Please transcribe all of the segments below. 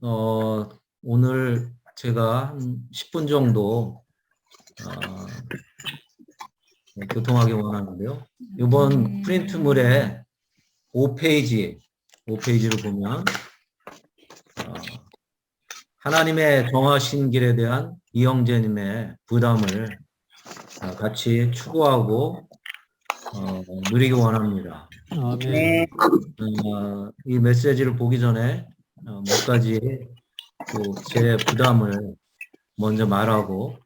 어, 오늘 제가 한 10분 정도 어, 교통하기 원하는데요. 이번 프린트물의 5페이지를 보면 하나님의 정하신 길에 대한 이영재님의 부담을 같이 추구하고 누리기 원합니다. 아멘. 이 메시지를 보기 전에 몇 가지 또 제 부담을 먼저 말하고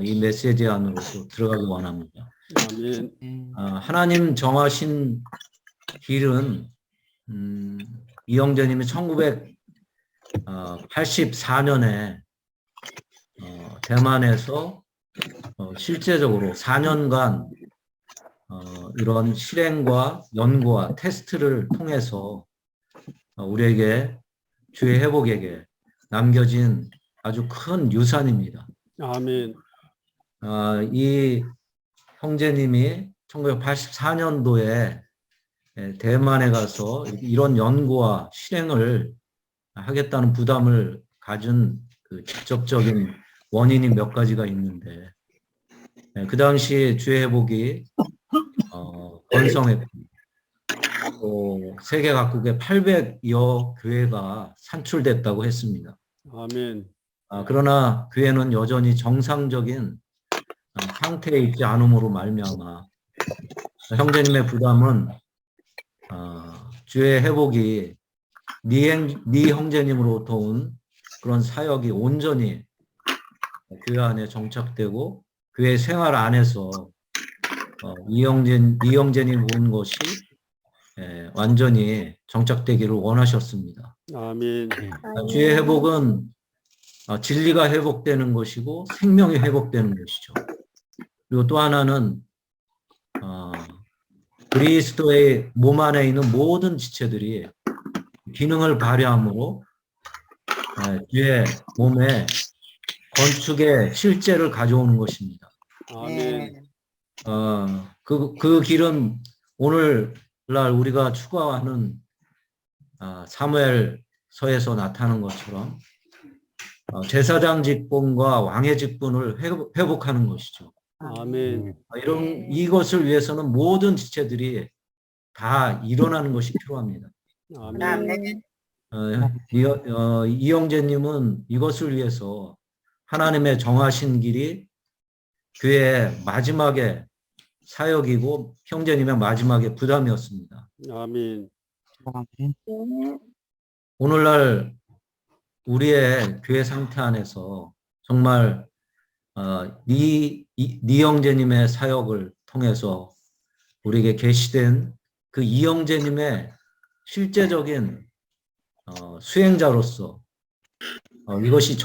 이 메시지 안으로 또 들어가기 원합니다. 아멘. 하나님 정하신 길은 이영재님이 1984년에 대만에서 실제적으로 4년간 이런 실행과 연구와 테스트를 통해서 우리에게 주의 회복에게 남겨진 아주 큰 유산입니다. 아멘. 이 형제님이 1984년도에 대만에 가서 이런 연구와 실행을 하겠다는 부담을 가진 그 직접적인 원인이 몇 가지가 있는데, 그 당시 주의 회복이 건성했고, 또 세계 각국의 800여 교회가 산출됐다고 했습니다. 아멘. 그러나 교회는 여전히 정상적인 상태에 있지 않음으로 말미암아 형제님의 부담은 주의 회복이 네 형제님으로부터 온 그런 사역이 온전히 교회 안에 정착되고 교회 생활 안에서 이형제님 온 것이 완전히 정착되기를 원하셨습니다. 아멘. 주의 회복은 진리가 회복되는 것이고 생명이 회복되는 것이죠. 그리고 또 하나는 그리스도의 몸 안에 있는 모든 지체들이 기능을 발휘함으로 주의 몸에 건축의 실제를 가져오는 것입니다. 아멘. 그 길은 오늘날 우리가 추구하는 사무엘서에서 나타나는 것처럼 제사장 직분과 왕의 직분을 회복하는 것이죠. 아멘. 이것을 위해서는 모든 지체들이 다 일어나는 것이 필요합니다. 아멘. 이영재님은 이것을 위해서 하나님의 정하신 길이 교회의 마지막에 사역이고 형제님의 마지막에 부담이었습니다. 아멘. 오늘날 우리의 교회 상태 안에서 정말 네 형제님의 사역을 통해서 우리에게 계시된 그 이형제님의 실제적인 수행자로서 이것이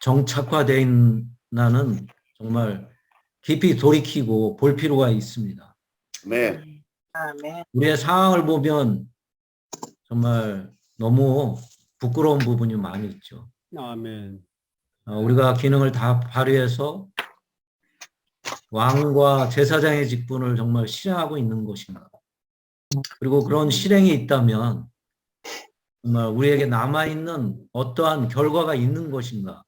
정착화되어 있나는 정말 깊이 돌이키고 볼 필요가 있습니다. 네. 우리의 상황을 보면 정말 너무 부끄러운 부분이 많이 있죠. 아멘. 우리가 기능을 다 발휘해서 왕과 제사장의 직분을 정말 실행하고 있는 것인가. 그리고 그런 실행이 있다면 정말 우리에게 남아있는 어떠한 결과가 있는 것인가.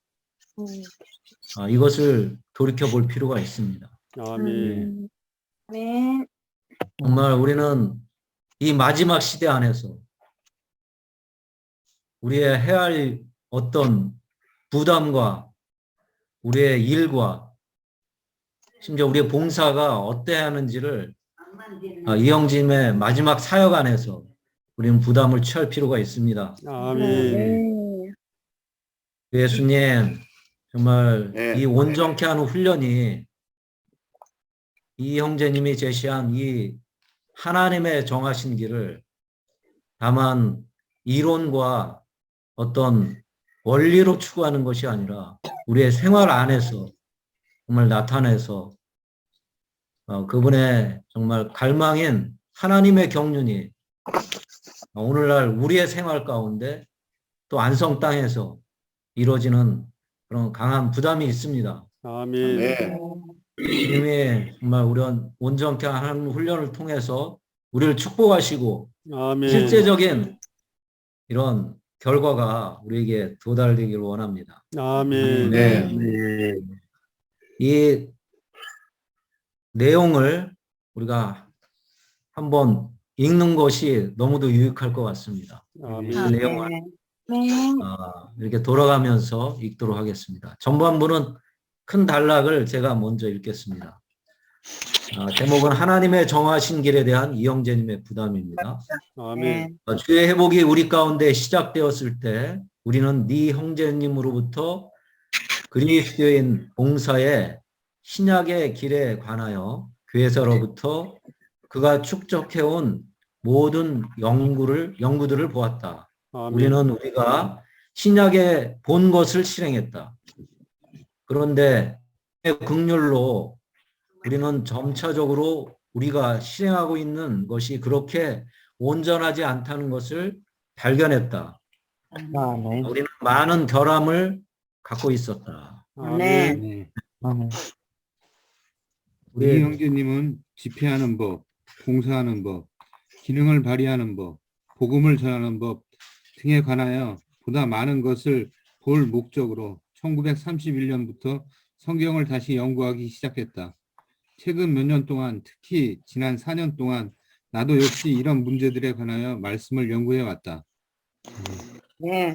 이것을 돌이켜볼 필요가 있습니다. 아멘. 정말 우리는 이 마지막 시대 안에서 우리의 해야 할 어떤 부담과 우리의 일과 심지어 우리의 봉사가 어때야 하는지를 이영진의 마지막 사역 안에서 우리는 부담을 취할 필요가 있습니다. 아멘. 예수님, 정말 네. 이 온전케 하는 훈련이 이 형제님이 제시한 이 하나님의 정하신 길을 다만 이론과 어떤 원리로 추구하는 것이 아니라 우리의 생활 안에서 정말 나타내서 그분의 정말 갈망인 하나님의 경륜이 오늘날 우리의 생활 가운데 또 안성 땅에서 이루어지는 그런 강한 부담이 있습니다. 아멘. 네. 주님이 정말 우리 온전케 하는 훈련을 통해서 우리를 축복하시고 아멘. 실제적인 이런 결과가 우리에게 도달되기를 원합니다. 아멘. 네. 이 내용을 우리가 한번 읽는 것이 너무도 유익할 것 같습니다. 그 아멘. 내용을 네. 이렇게 돌아가면서 읽도록 하겠습니다. 전반부는 큰 단락을 제가 먼저 읽겠습니다. 제목은 하나님의 정하신 길에 대한 이영재님의 부담입니다. 아멘. 주의 회복이 우리 가운데 시작되었을 때 우리는 네 형제님으로부터 그리스도인 봉사의 신약의 길에 관하여 교회에서로부터 그가 축적해온 모든 연구들을 보았다. 아멘. 우리는 우리가 신약에 본 것을 실행했다. 그런데 긍휼로 우리는 점차적으로 우리가 실행하고 있는 것이 그렇게 온전하지 않다는 것을 발견했다. 우리는 많은 결함을 갖고 있었다. 아멘. 우리 형제님은 집회하는 법, 봉사하는 법, 기능을 발휘하는 법, 복음을 전하는 법 등에 관하여 보다 많은 것을 볼 목적으로 1931년부터 성경을 다시 연구하기 시작했다. 최근 몇 년 동안, 특히 지난 4년 동안 나도 역시 이런 문제들에 관하여 말씀을 연구해 왔다. 네.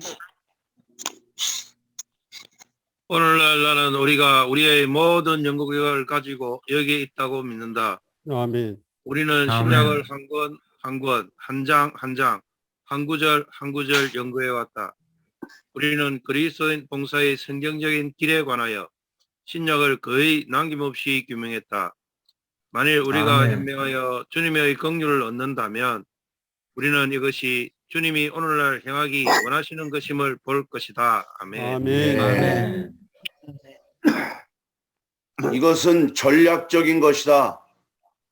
오늘날 나는 우리가 우리의 모든 연구 결과를 가지고 여기에 있다고 믿는다. 아멘. 우리는 아멘. 신약을 한 권, 한 장, 한 구절 연구해 왔다. 우리는 그리스도인 봉사의 성경적인 길에 관하여 신약을 거의 남김없이 규명했다. 만일 우리가 아멘. 현명하여 주님의 긍휼을 얻는다면 우리는 이것이 주님이 오늘날 행하기 원하시는 것임을 볼 것이다. 아멘. 아멘. 아멘. 이것은 전략적인 것이다.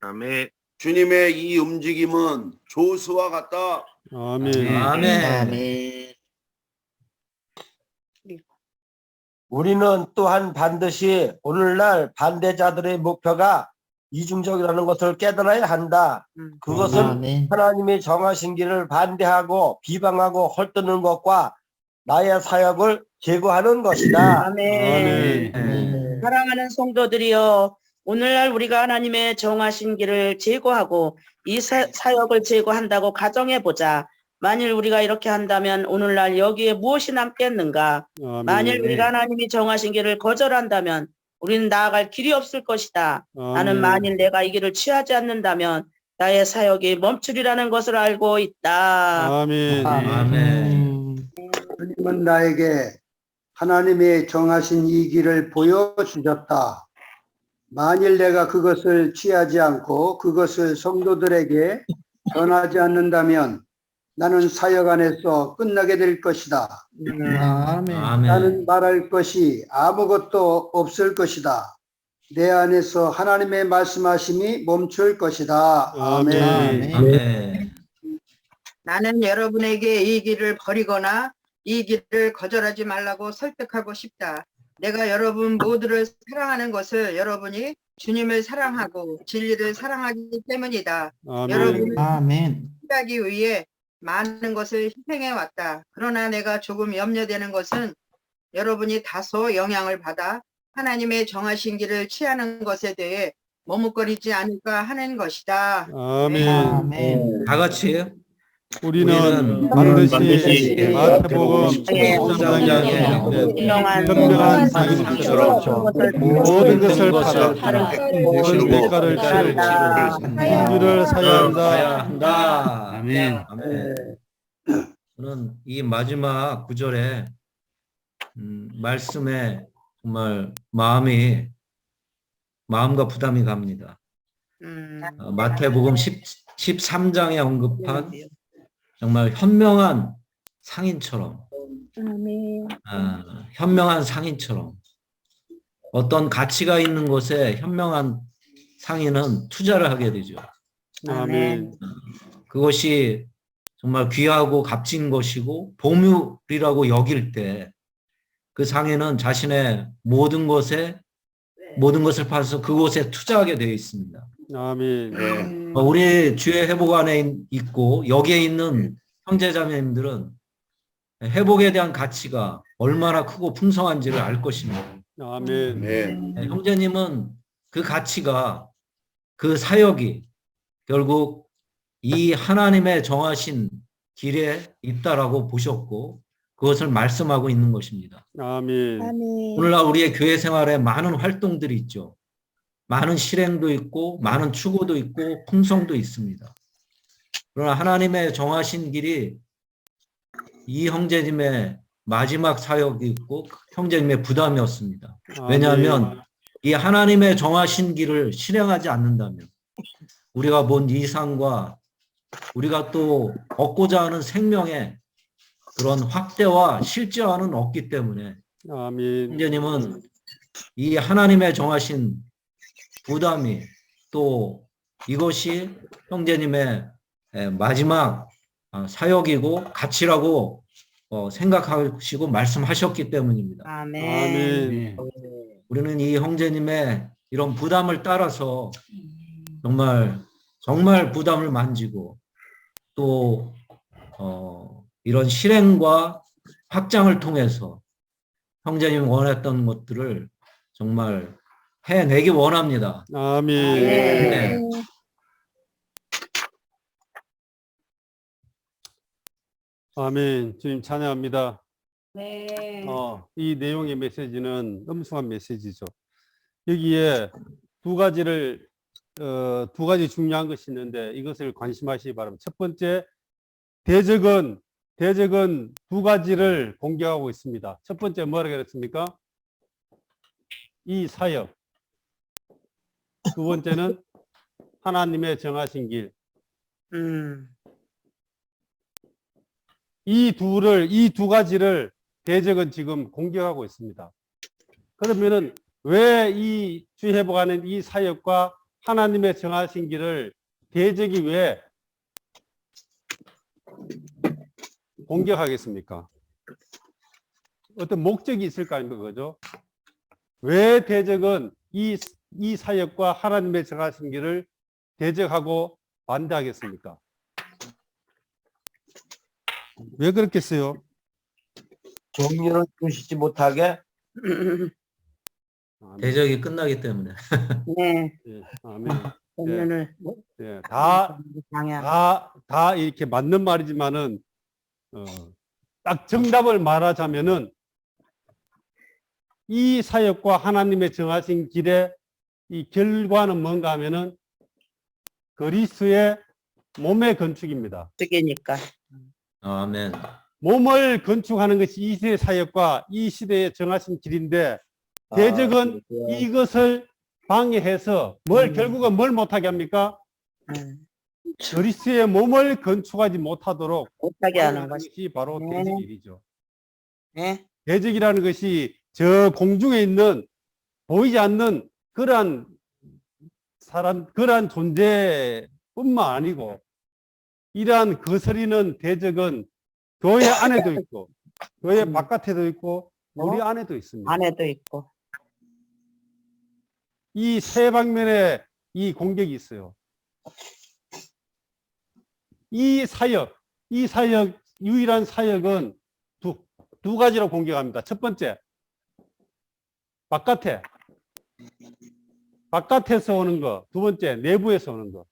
아멘. 주님의 이 움직임은 조수와 같다. 아멘. 아멘. 우리는 또한 반드시 오늘날 반대자들의 목표가 이중적이라는 것을 깨달아야 한다. 그것은 하나님이 정하신 길을 반대하고 비방하고 헐뜯는 것과 나의 사역을 제거하는 것이다. 아멘. 아멘. 사랑하는 성도들이여, 오늘날 우리가 하나님의 정하신 길을 제거하고 이 사역을 제거한다고 가정해보자. 만일 우리가 이렇게 한다면 오늘날 여기에 무엇이 남겠는가? 아멘. 만일 우리가 하나님이 정하신 길을 거절한다면 우리는 나아갈 길이 없을 것이다. 나는 만일 내가 이 길을 취하지 않는다면 나의 사역이 멈추리라는 것을 알고 있다. 아멘. 아멘. 주님은 나에게 하나님의 정하신 이 길을 보여주셨다. 만일 내가 그것을 취하지 않고 그것을 성도들에게 전하지 않는다면 나는 사역 안에서 끝나게 될 것이다. 아멘. 나는 말할 것이 아무것도 없을 것이다. 내 안에서 하나님의 말씀하심이 멈출 것이다. 아멘. 아멘. 나는 여러분에게 이 길을 버리거나 이 길을 거절하지 말라고 설득하고 싶다. 내가 여러분 모두를 사랑하는 것을 여러분이 주님을 사랑하고 진리를 사랑하기 때문이다. 여러분을 하기 위해 많은 것을 희생해 왔다. 그러나 내가 조금 염려되는 것은 여러분이 다소 영향을 받아 하나님의 정하신 길을 취하는 것에 대해 머뭇거리지 않을까 하는 것이다. 아멘. 다 같이 우리는 우리는 반드시 마태복음 13장에 현명한 상인처럼 모든 것을 팔아 그 대가를 치르고 긍휼을 사야 한다. 아멘. 아멘. 저는 이 마지막 구절에 말씀에 정말 마음과 부담이 갑니다. 마태복음 13장에 언급한 정말 현명한 상인처럼, 현명한 상인처럼 어떤 가치가 있는 곳에 현명한 상인은 투자를 하게 되죠. 아멘. 그것이 정말 귀하고 값진 것이고 보물이라고 여길 때 그 상인은 자신의 모든 것을 팔아서 그곳에 투자하게 되어 있습니다. 아멘. 우리 주의 회복 안에 있고 여기에 있는 형제자매님들은 회복에 대한 가치가 얼마나 크고 풍성한지를 알 것입니다. 아멘. 네. 형제님은 그 가치가, 그 사역이 결국 이 하나님의 정하신 길에 있다라고 보셨고 그것을 말씀하고 있는 것입니다. 아멘. 오늘날 우리의 교회 생활에 많은 활동들이 있죠. 많은 실행도 있고 많은 추구도 있고 풍성도 있습니다. 그러나 하나님의 정하신 길이 이 형제님의 마지막 사역이 있고 형제님의 부담이었습니다. 왜냐하면 이 하나님의 정하신 길을 실행하지 않는다면 우리가 본 이상과 우리가 또 얻고자 하는 생명의 그런 확대와 실제화는 없기 때문에 아멘. 형제님은 이 하나님의 정하신 부담이 또 이것이 형제님의 마지막 사역이고 가치라고 생각하시고 말씀하셨기 때문입니다. 아멘. 우리는 이 형제님의 이런 부담을 따라서 정말 부담을 만지고 또 이런 실행과 확장을 통해서 형제님이 원했던 것들을 정말 해내기 원합니다. 아멘. 네. 아멘. 주님 찬양합니다. 네. 이 내용의 메시지는 엄중한 메시지죠. 여기에 두 가지 중요한 것이 있는데 이것을 관심하시기 바랍니다. 첫 번째, 대적은 두 가지를 공격하고 있습니다. 첫 번째 뭐라고 그랬습니까? 이 사역. 두 번째는 하나님의 정하신 길. 이 두 가지를 대적은 지금 공격하고 있습니다. 그러면은 왜 이 주회복하는 이 사역과 하나님의 정하신 길을 대적이 왜 공격하겠습니까? 어떤 목적이 있을 거 아닙니까? 그죠? 왜 대적은 이 사역과 하나님의 정하신 길을 대적하고 반대하겠습니까? 왜 그렇겠어요? 공의를 주시지 못하게. 대적이 끝나기 때문에. 네. 예, 아멘. 공연을 예, 방향. 다 이렇게 맞는 말이지만은, 딱 정답을 말하자면은, 이 사역과 하나님의 정하신 길의 이 결과는 뭔가 하면은, 그리스도의 몸의 건축입니다. 쓰기니까. 아멘. 몸을 건축하는 것이 이 시대의 사역과 이 시대의 정하신 길인데, 대적은 이것을 방해해서 결국은 뭘 못하게 합니까? 그리스도의 몸을 건축하지 못하도록 못하게 하는 것이. 것이 바로 네. 대적의 일이죠. 네. 대적이라는 것이 저 공중에 있는 보이지 않는 그러한 존재뿐만 아니고 이러한 거스리는 대적은 교회 안에도 있고 교회 바깥에도 있고 우리 안에도 있습니다. 안에도 있고. 이 세 방면에 이 공격이 있어요. 이 사역, 유일한 사역은 두 가지로 공격합니다. 첫 번째, 바깥에서 오는 거. 두 번째, 내부에서 오는 거.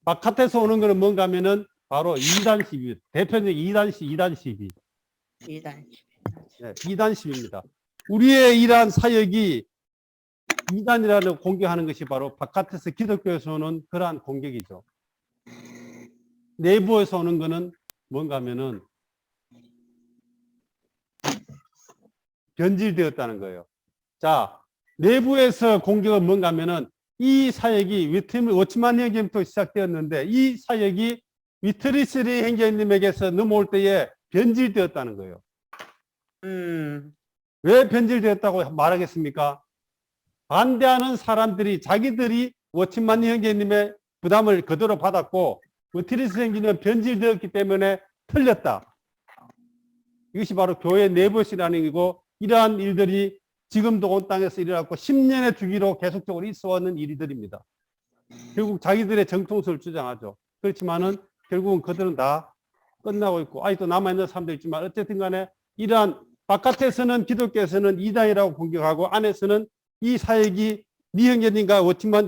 바깥에서 오는 거는 뭔가 하면은 바로 2단 시비, 대표적인 2단 시비. 2단 시비입니다. 우리의 이러한 사역이 2단이라는 공격하는 것이 바로 바깥에서 기독교에서 오는 그러한 공격이죠. 내부에서 오는 거는 뭔가 하면은 변질되었다는 거예요. 자, 내부에서 공격은 뭔가 하면은 이 사역이 워치만 형제님부터 시작되었는데 이 사역이 위트리스리 형제님에게서 넘어올 때에 변질되었다는 거예요. 왜 변질되었다고 말하겠습니까? 반대하는 사람들이 자기들이 워치만 형제님의 부담을 그대로 받았고 위트리스리 형제님은 변질되었기 때문에 틀렸다. 이것이 바로 교회 내부에서 일어나는 일이고 이러한 일들이 지금도 온 땅에서 일어났고 10년의 주기로 계속적으로 있어왔는 일들입니다. 결국 자기들의 정통성을 주장하죠. 그렇지만은 결국은 그들은 다 끝나고 있고 아직도 남아있는 사람도 있지만 어쨌든 간에 이러한 바깥에서는 기독교에서는 이단이라고 공격하고 안에서는 이 사역이 니 형제님과 워치만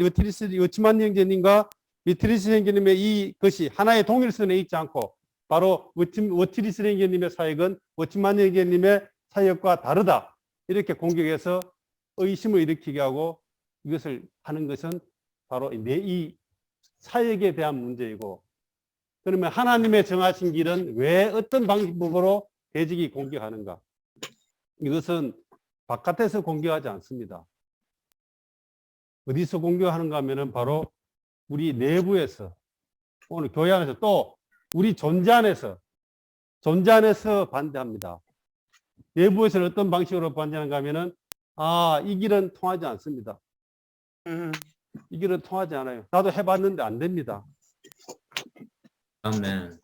형제님과 위트리스 형제님의 이것이 하나의 동일선에 있지 않고 바로 워치리스 형제님의 사역은 워치만 형제님의 사역과 다르다. 이렇게 공격해서 의심을 일으키게 하고 이것을 하는 것은 바로 이 사역에 대한 문제이고 그러면 하나님의 정하신 길은 왜 어떤 방법으로 대적이 공격하는가? 이것은 바깥에서 공격하지 않습니다. 어디서 공격하는가 하면은 바로 우리 내부에서 오늘 교회 안에서 또 우리 존재 안에서 반대합니다. 내부에서는 어떤 방식으로 반대하는가 하면은 이 길은 통하지 않습니다. 이 길은 통하지 않아요. 나도 해봤는데 안 됩니다. 아멘.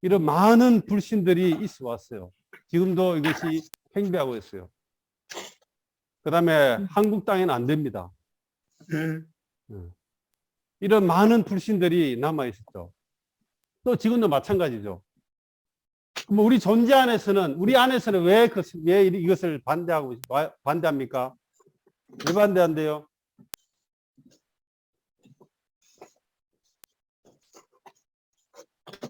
이런 많은 불신들이 있어 왔어요. 지금도 이것이 팽배하고 있어요. 그 다음에 한국 땅에는 안 됩니다. 이런 많은 불신들이 남아 있었죠. 또 지금도 마찬가지죠. 뭐 우리 존재 안에서는 우리 안에서는 왜 이것을 반대합니까? 왜 반대한대요?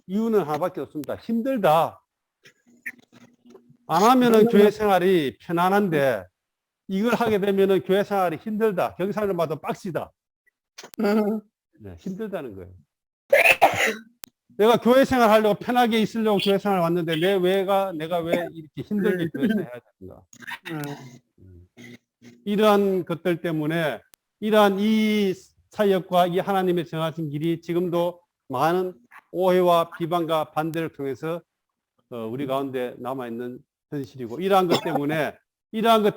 이유는 하나밖에 없습니다. 힘들다. 안 하면은 교회 생활이 편안한데 이걸 하게 되면은 교회 생활이 힘들다. 경상을 봐도 빡시다. 네, 힘들다는 거예요. 내가 교회 생활 하려고 편하게 있으려고 교회 생활 왔는데 내가 왜 이렇게 힘들게 교회 생활 해야 되는가? 이러한 것들 때문에 이러한 이 사역과 이 하나님의 정하신 길이 지금도 많은 오해와 비방과 반대를 통해서 우리 가운데 남아있는 현실이고 이러한 것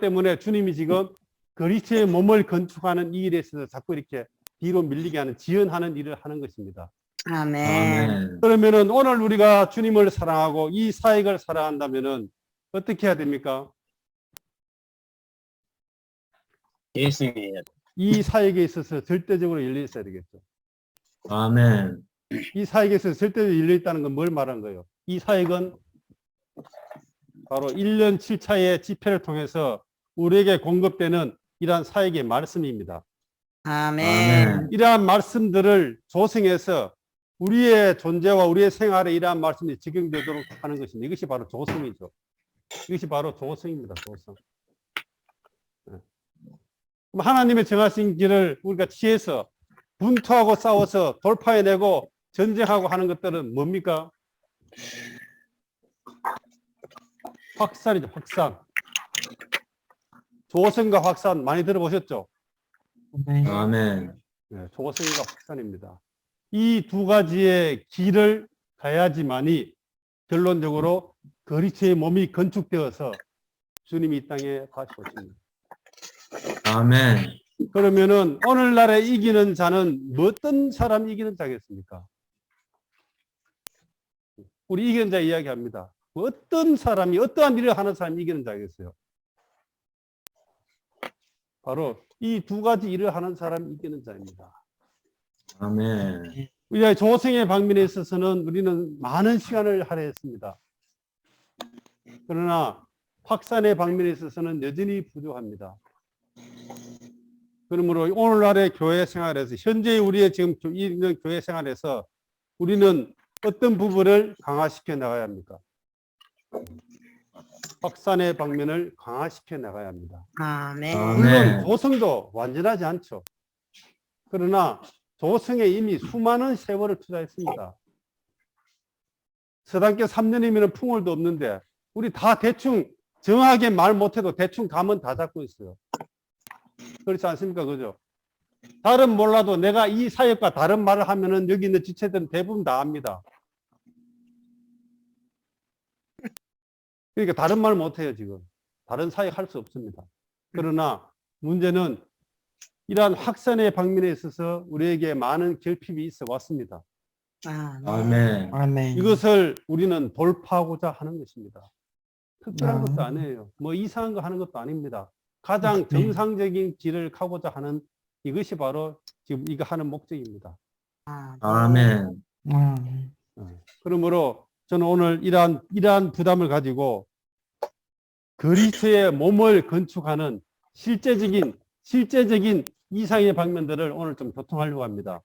때문에 주님이 지금 그리스도의 몸을 건축하는 이 일에 있어서 자꾸 이렇게 뒤로 밀리게 하는 지연하는 일을 하는 것입니다. 아멘. 그러면은 오늘 우리가 주님을 사랑하고 이 사역을 사랑한다면은 어떻게 해야 됩니까? 예수님. 이 사역에 있어서 절대적으로 열려 있어야 되겠죠. 아멘. 이 사역에 있어서 절대적으로 열려 있다는 건 뭘 말하는 거예요? 이 사역은 바로 1년 7차의 집회를 통해서 우리에게 공급되는 이러한 사역의 말씀입니다. 아멘. 이러한 말씀들을 조성해서 우리의 존재와 우리의 생활에 이러한 말씀이 적용되도록 하는 것입니다. 이것이 바로 조성이죠. 이것이 바로 조성입니다. 조성. 하나님의 정하신 길을 우리가 취해서 분투하고 싸워서 돌파해내고 전쟁하고 하는 것들은 뭡니까? 확산이죠. 확산. 조성과 확산 많이 들어보셨죠? 아멘. 네, 조성과 확산입니다. 이 두 가지의 길을 가야지만이 결론적으로 그리스도의 몸이 건축되어서 주님이 이 땅에 다시 오십니다. 아멘. 그러면은 오늘날에 이기는 자는 어떤 사람이 이기는 자겠습니까? 우리 이기는 자 이야기합니다. 어떤 사람이 어떠한 일을 하는 사람이 이기는 자겠어요? 바로 이 두 가지 일을 하는 사람이 이기는 자입니다. 아멘. 우리가 조성의 방면에 있어서는 우리는 많은 시간을 할애했습니다. 그러나 확산의 방면에 있어서는 여전히 부족합니다. 그러므로 오늘날의 교회 생활에서 현재 우리의 지금 있는 교회 생활에서 우리는 어떤 부분을 강화시켜 나가야 합니까? 확산의 방면을 강화시켜 나가야 합니다. 아멘. 물론 조성도 완전하지 않죠. 그러나 조성에 이미 수많은 세월을 투자했습니다. 서당계 3년이면 풍월도 없는데 우리 다 대충 정확하게 말 못해도 대충 감은 다 잡고 있어요. 그렇지 않습니까? 그죠? 다른 몰라도 내가 이 사역과 다른 말을 하면은 여기 있는 지체들은 대부분 다 압니다. 그러니까 다른 말 못해요, 지금. 다른 사역 할 수 없습니다. 그러나 문제는 이러한 확산의 방면에 있어서 우리에게 많은 결핍이 있어 왔습니다. 아멘. 아멘. 이것을 우리는 돌파하고자 하는 것입니다. 특별한 것도 아니에요. 뭐 이상한 거 하는 것도 아닙니다. 가장 정상적인 길을 가고자 하는 이것이 바로 지금 이거 하는 목적입니다. 아멘. 그러므로 저는 오늘 이러한 부담을 가지고 그리스도의 몸을 건축하는 실제적인 이상의 방면들을 오늘 좀 교통하려고 합니다.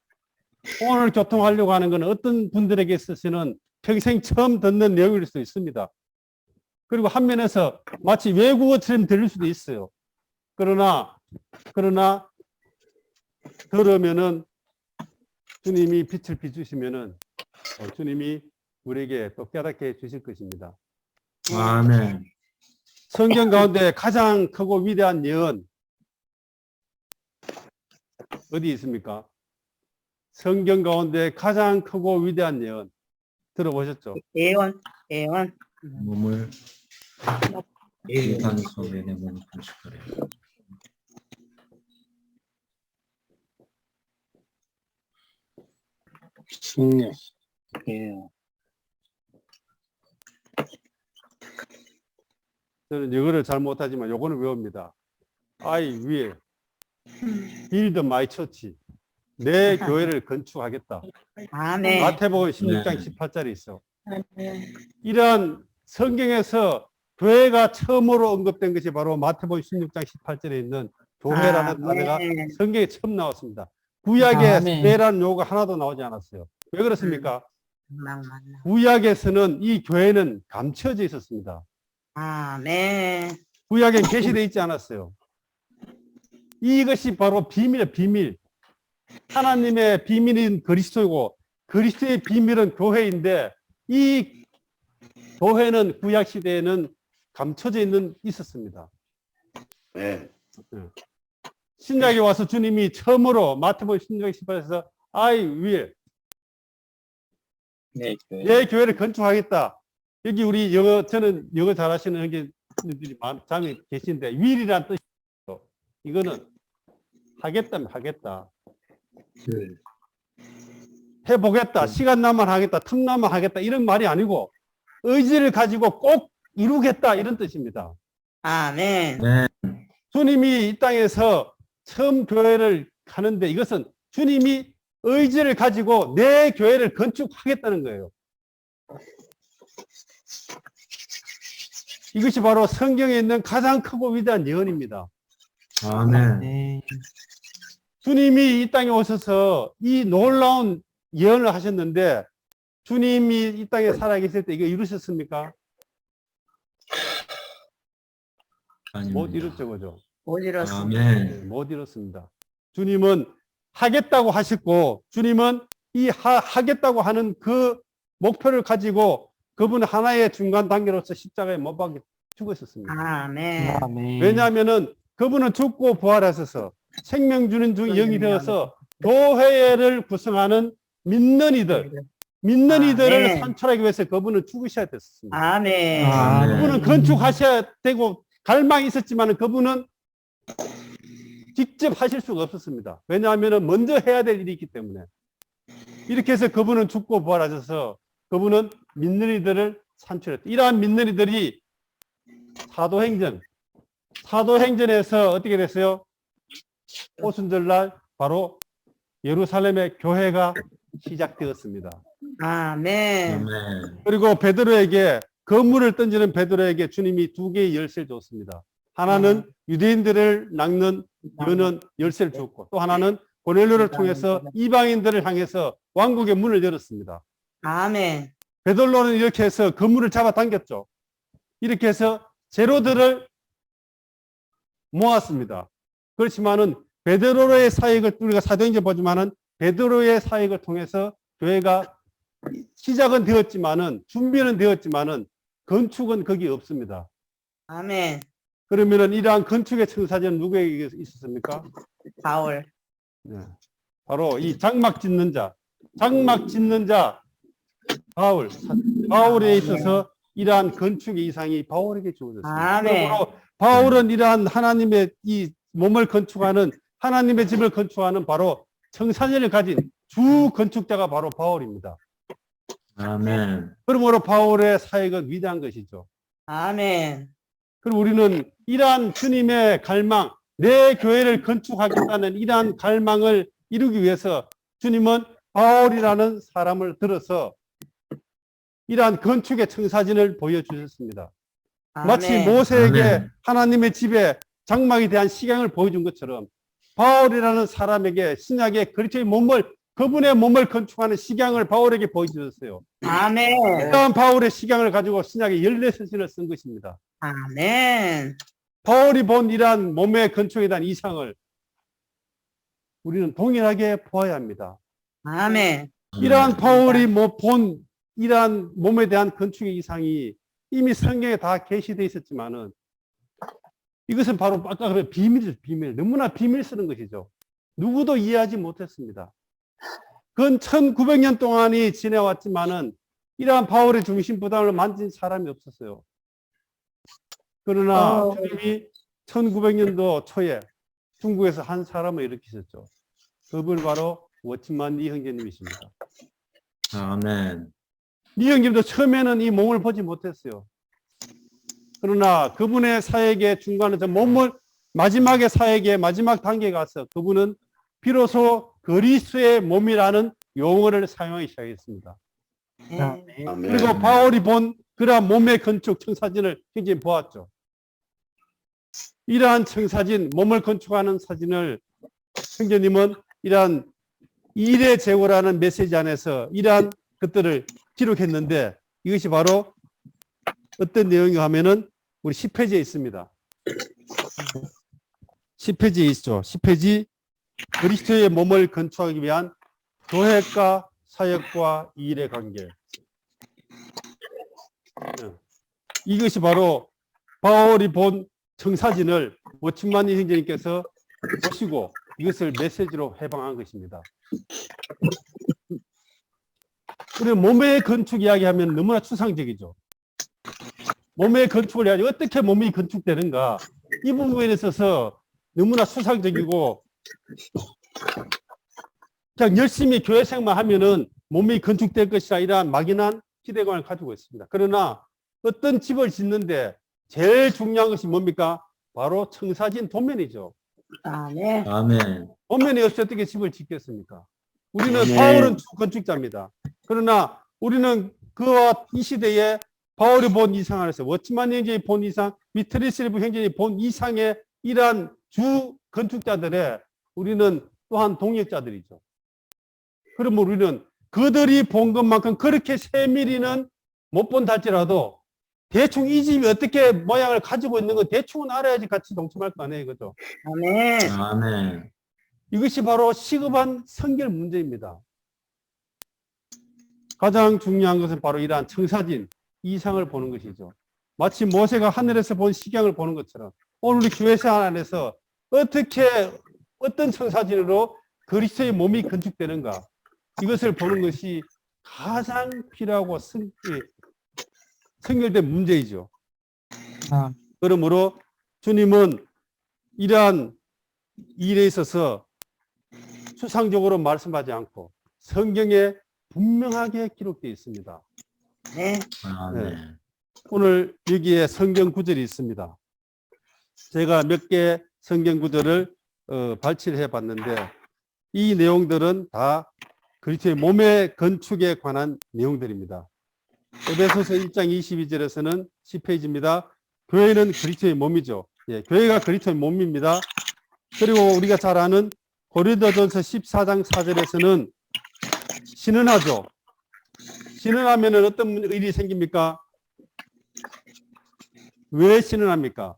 오늘 교통하려고 하는 것은 어떤 분들에게 있어서는 평생 처음 듣는 내용일 수도 있습니다. 그리고 한 면에서 마치 외국어처럼 들릴 수도 있어요. 그러나 들으면은 주님이 빛을 비추시면은 주님이 우리에게 또 깨닫게 해 주실 것입니다. 아멘. 성경 가운데 가장 크고 위대한 예언 어디 있습니까? 성경 가운데 가장 크고 위대한 예언 들어보셨죠? 예언. 몸을 예산 속에 내 몸을 건축하래. 승려. 예. 저는 영어를 잘 못하지만 요거는 외웁니다. I will build my church. 내 교회를 건축하겠다. 아멘. 마태복음 16장 18절에 있어. 이러한 성경에서 교회가 처음으로 언급된 것이 바로 마태복음 16장 18절에 있는 교회라는 단어가 성경에 처음 나왔습니다. 구약에 교회라는 용어가 하나도 나오지 않았어요. 왜 그렇습니까? 구약에서는 이 교회는 감춰져 있었습니다. 아멘. 구약에 게시되어 있지 않았어요. 이것이 바로 비밀. 하나님의 비밀인 그리스도이고 그리스도의 비밀은 교회인데 이 교회는 구약 시대에는 감춰져 있었습니다. 네. 신약에 와서 주님이 처음으로 마태복음 16장 18절에서 I will 네. 내 교회를 건축하겠다. 여기 우리 저는 영어 잘하시는 형제들이 많이 계신데 will이라는 뜻이에요. 이거는 하겠다면 하겠다. 해보겠다. 시간 나면 하겠다. 틈 나면 하겠다. 이런 말이 아니고 의지를 가지고 꼭 이루겠다. 이런 뜻입니다. 아멘. 네. 주님이 이 땅에서 처음 교회를 하는데 이것은 주님이 의지를 가지고 내 교회를 건축하겠다는 거예요. 이것이 바로 성경에 있는 가장 크고 위대한 예언입니다. 아멘. 주님이 이 땅에 오셔서 이 놀라운 예언을 하셨는데 주님이 이 땅에 살아계실 때 이거 이루셨습니까? 아닙니다. 못 이뤘죠, 그죠? 못 이뤘습니다. 아멘. 못 이뤘습니다. 주님은 하겠다고 하셨고 주님은 이 하겠다고 하는 그 목표를 가지고 그분 하나의 중간 단계로서 십자가에 못 박혀 죽으셨습니다. 아멘. 왜냐하면은 그분은 죽고 부활하셔서 생명 주는 중 영이 되어서 교회를 구성하는 믿는 이들을 산출하기 위해서 그분은 죽으셔야 됐습니다. 아멘. 그분은 건축하셔야 되고 갈망이 있었지만 그분은 직접 하실 수가 없었습니다. 왜냐하면 먼저 해야 될 일이 있기 때문에. 이렇게 해서 그분은 죽고 부활하셔서 그분은 믿는 이들을 산출했다. 이러한 믿는 이들이 사도행전에서 어떻게 됐어요? 오순절날 바로 예루살렘의 교회가 시작되었습니다. 아멘. 아멘. 그리고 베드로에게 건물을 던지는 베드로에게 주님이 두 개의 열쇠를 줬습니다. 하나는 유대인들을 낚는 여는 열쇠를 줬고 또 하나는 고넬료를 통해서 이방인들을 향해서 왕국의 문을 열었습니다. 아멘. 베드로는 이렇게 해서 건물을 잡아당겼죠. 이렇게 해서 제로들을 모았습니다. 그렇지만은 베드로의 사역을 우리가 사도행전 보지만은 베드로의 사역을 통해서 교회가 시작은 되었지만은 준비는 되었지만은 건축은 거기 없습니다. 아멘. 그러면은 이러한 건축의 청사진은 누구에게 있었습니까? 바울. 네. 바로 이 장막 짓는 자 바울에 있어서 이러한 건축의 이상이 바울에게 주어졌습니다. 아멘. 그러므로 바울은 이러한 하나님의 이 몸을 건축하는 하나님의 집을 건축하는 바로 청사진을 가진 주 건축자가 바로 바울입니다. 아멘. 그러므로 바울의 사역은 위대한 것이죠. 아멘. 그리고 우리는 이러한 주님의 갈망, 내 교회를 건축하겠다는 이러한 갈망을 이루기 위해서 주님은 바울이라는 사람을 들어서 이러한 건축의 청사진을 보여주셨습니다. 마치 아멘. 모세에게 아멘. 하나님의 집에 장막에 대한 시경을 보여준 것처럼 바울이라는 사람에게 신약의 그리스도의 몸을 그분의 몸을 건축하는 시경을 바울에게 보여주셨어요. 아멘. 이러한 바울의 시경을 가지고 신약의 14서신을 쓴 것입니다. 아멘. 바울이 본 이러한 몸의 건축에 대한 이상을 우리는 동일하게 보아야 합니다. 아멘. 이러한 바울이 본 이러한 몸에 대한 건축의 이상이 이미 성경에 다 게시되어 있었지만은 이것은 바로 아까 그런 비밀이죠. 비밀. 너무나 비밀스러운 것이죠. 누구도 이해하지 못했습니다. 근 1900년 동안이 지내왔지만은 이러한 바울의 중심 부담을 만진 사람이 없었어요. 그러나 주님이 1900년도 초에 중국에서 한 사람을 일으키셨죠. 그분 바로 워치만 리 형제님이십니다. 아멘. 리 형님도 처음에는 이 몸을 보지 못했어요. 그러나 그분의 사역의 중간에서 몸을 마지막의 사역의 마지막 단계에 가서 그분은 비로소 그리스도의 몸이라는 용어를 사용하기 시작했습니다. 아멘. 그리고 바울이 본 그러한 몸의 건축 청사진을 굉장히 보았죠. 이러한 청사진, 몸을 건축하는 사진을 형제님은 이러한 일의 제고라는 메시지 안에서 이러한 것들을 기록했는데 이것이 바로 어떤 내용인가 하면은 우리 10페이지에 있습니다. 10페이지에 있죠. 10페이지 그리스도의 몸을 건축하기 위한 교회과 사역과 일의 관계. 이것이 바로 바울이 본 청사진을 워치만니 형제님께서 보시고 이것을 메시지로 해방한 것입니다. 우리 몸의 건축 이야기하면 너무나 추상적이죠. 몸의 건축을 이야기 어떻게 몸이 건축되는가 이 부분에 있어서 너무나 추상적이고 그냥 열심히 교회 생활만 하면은 몸이 건축될 것이라 이러한 막연한 기대감을 가지고 있습니다. 그러나 어떤 집을 짓는데 제일 중요한 것이 뭡니까? 바로 청사진 도면이죠. 아멘. 아멘. 도면이 없이 어떻게 집을 짓겠습니까? 우리는 네. 바울은 건축자입니다. 그러나 우리는 그와 이 시대에 바울이 본 이상 안에서 워치만 형제이 본 이상, 미트리스리브 형제이 본 이상의 이러한 주 건축자들의 우리는 또한 동역자들이죠. 그러면 우리는 그들이 본 것만큼 그렇게 세밀히는 못 본다 할지라도 대충 이 집이 어떻게 모양을 가지고 있는 건 대충은 알아야지 같이 동참할 거 아니에요. 그죠? 아멘. 아멘. 이것이 바로 시급한 성결 문제입니다. 가장 중요한 것은 바로 이러한 청사진, 이상을 보는 것이죠. 마치 모세가 하늘에서 본 식양을 보는 것처럼 오늘 우리 교회사 안에서 어떤 청사진으로 그리스도의 몸이 건축되는가 이것을 보는 것이 가장 필요하고 성결된 문제이죠. 그러므로 주님은 이러한 일에 있어서 추상적으로 말씀하지 않고 성경에 분명하게 기록되어 있습니다. 네. 아멘. 오늘 여기에 성경 구절이 있습니다. 제가 몇 개 성경 구절을 발췌를 해봤는데 이 내용들은 다 그리스도의 몸의 건축에 관한 내용들입니다. 에베소서 1장 22절에서는 10페이지입니다. 교회는 그리스도의 몸이죠. 예, 교회가 그리스도의 몸입니다. 그리고 우리가 잘 아는 고린도전서 14장 4절에서는 신은하죠. 신은하면 어떤 일이 생깁니까? 왜 신은합니까?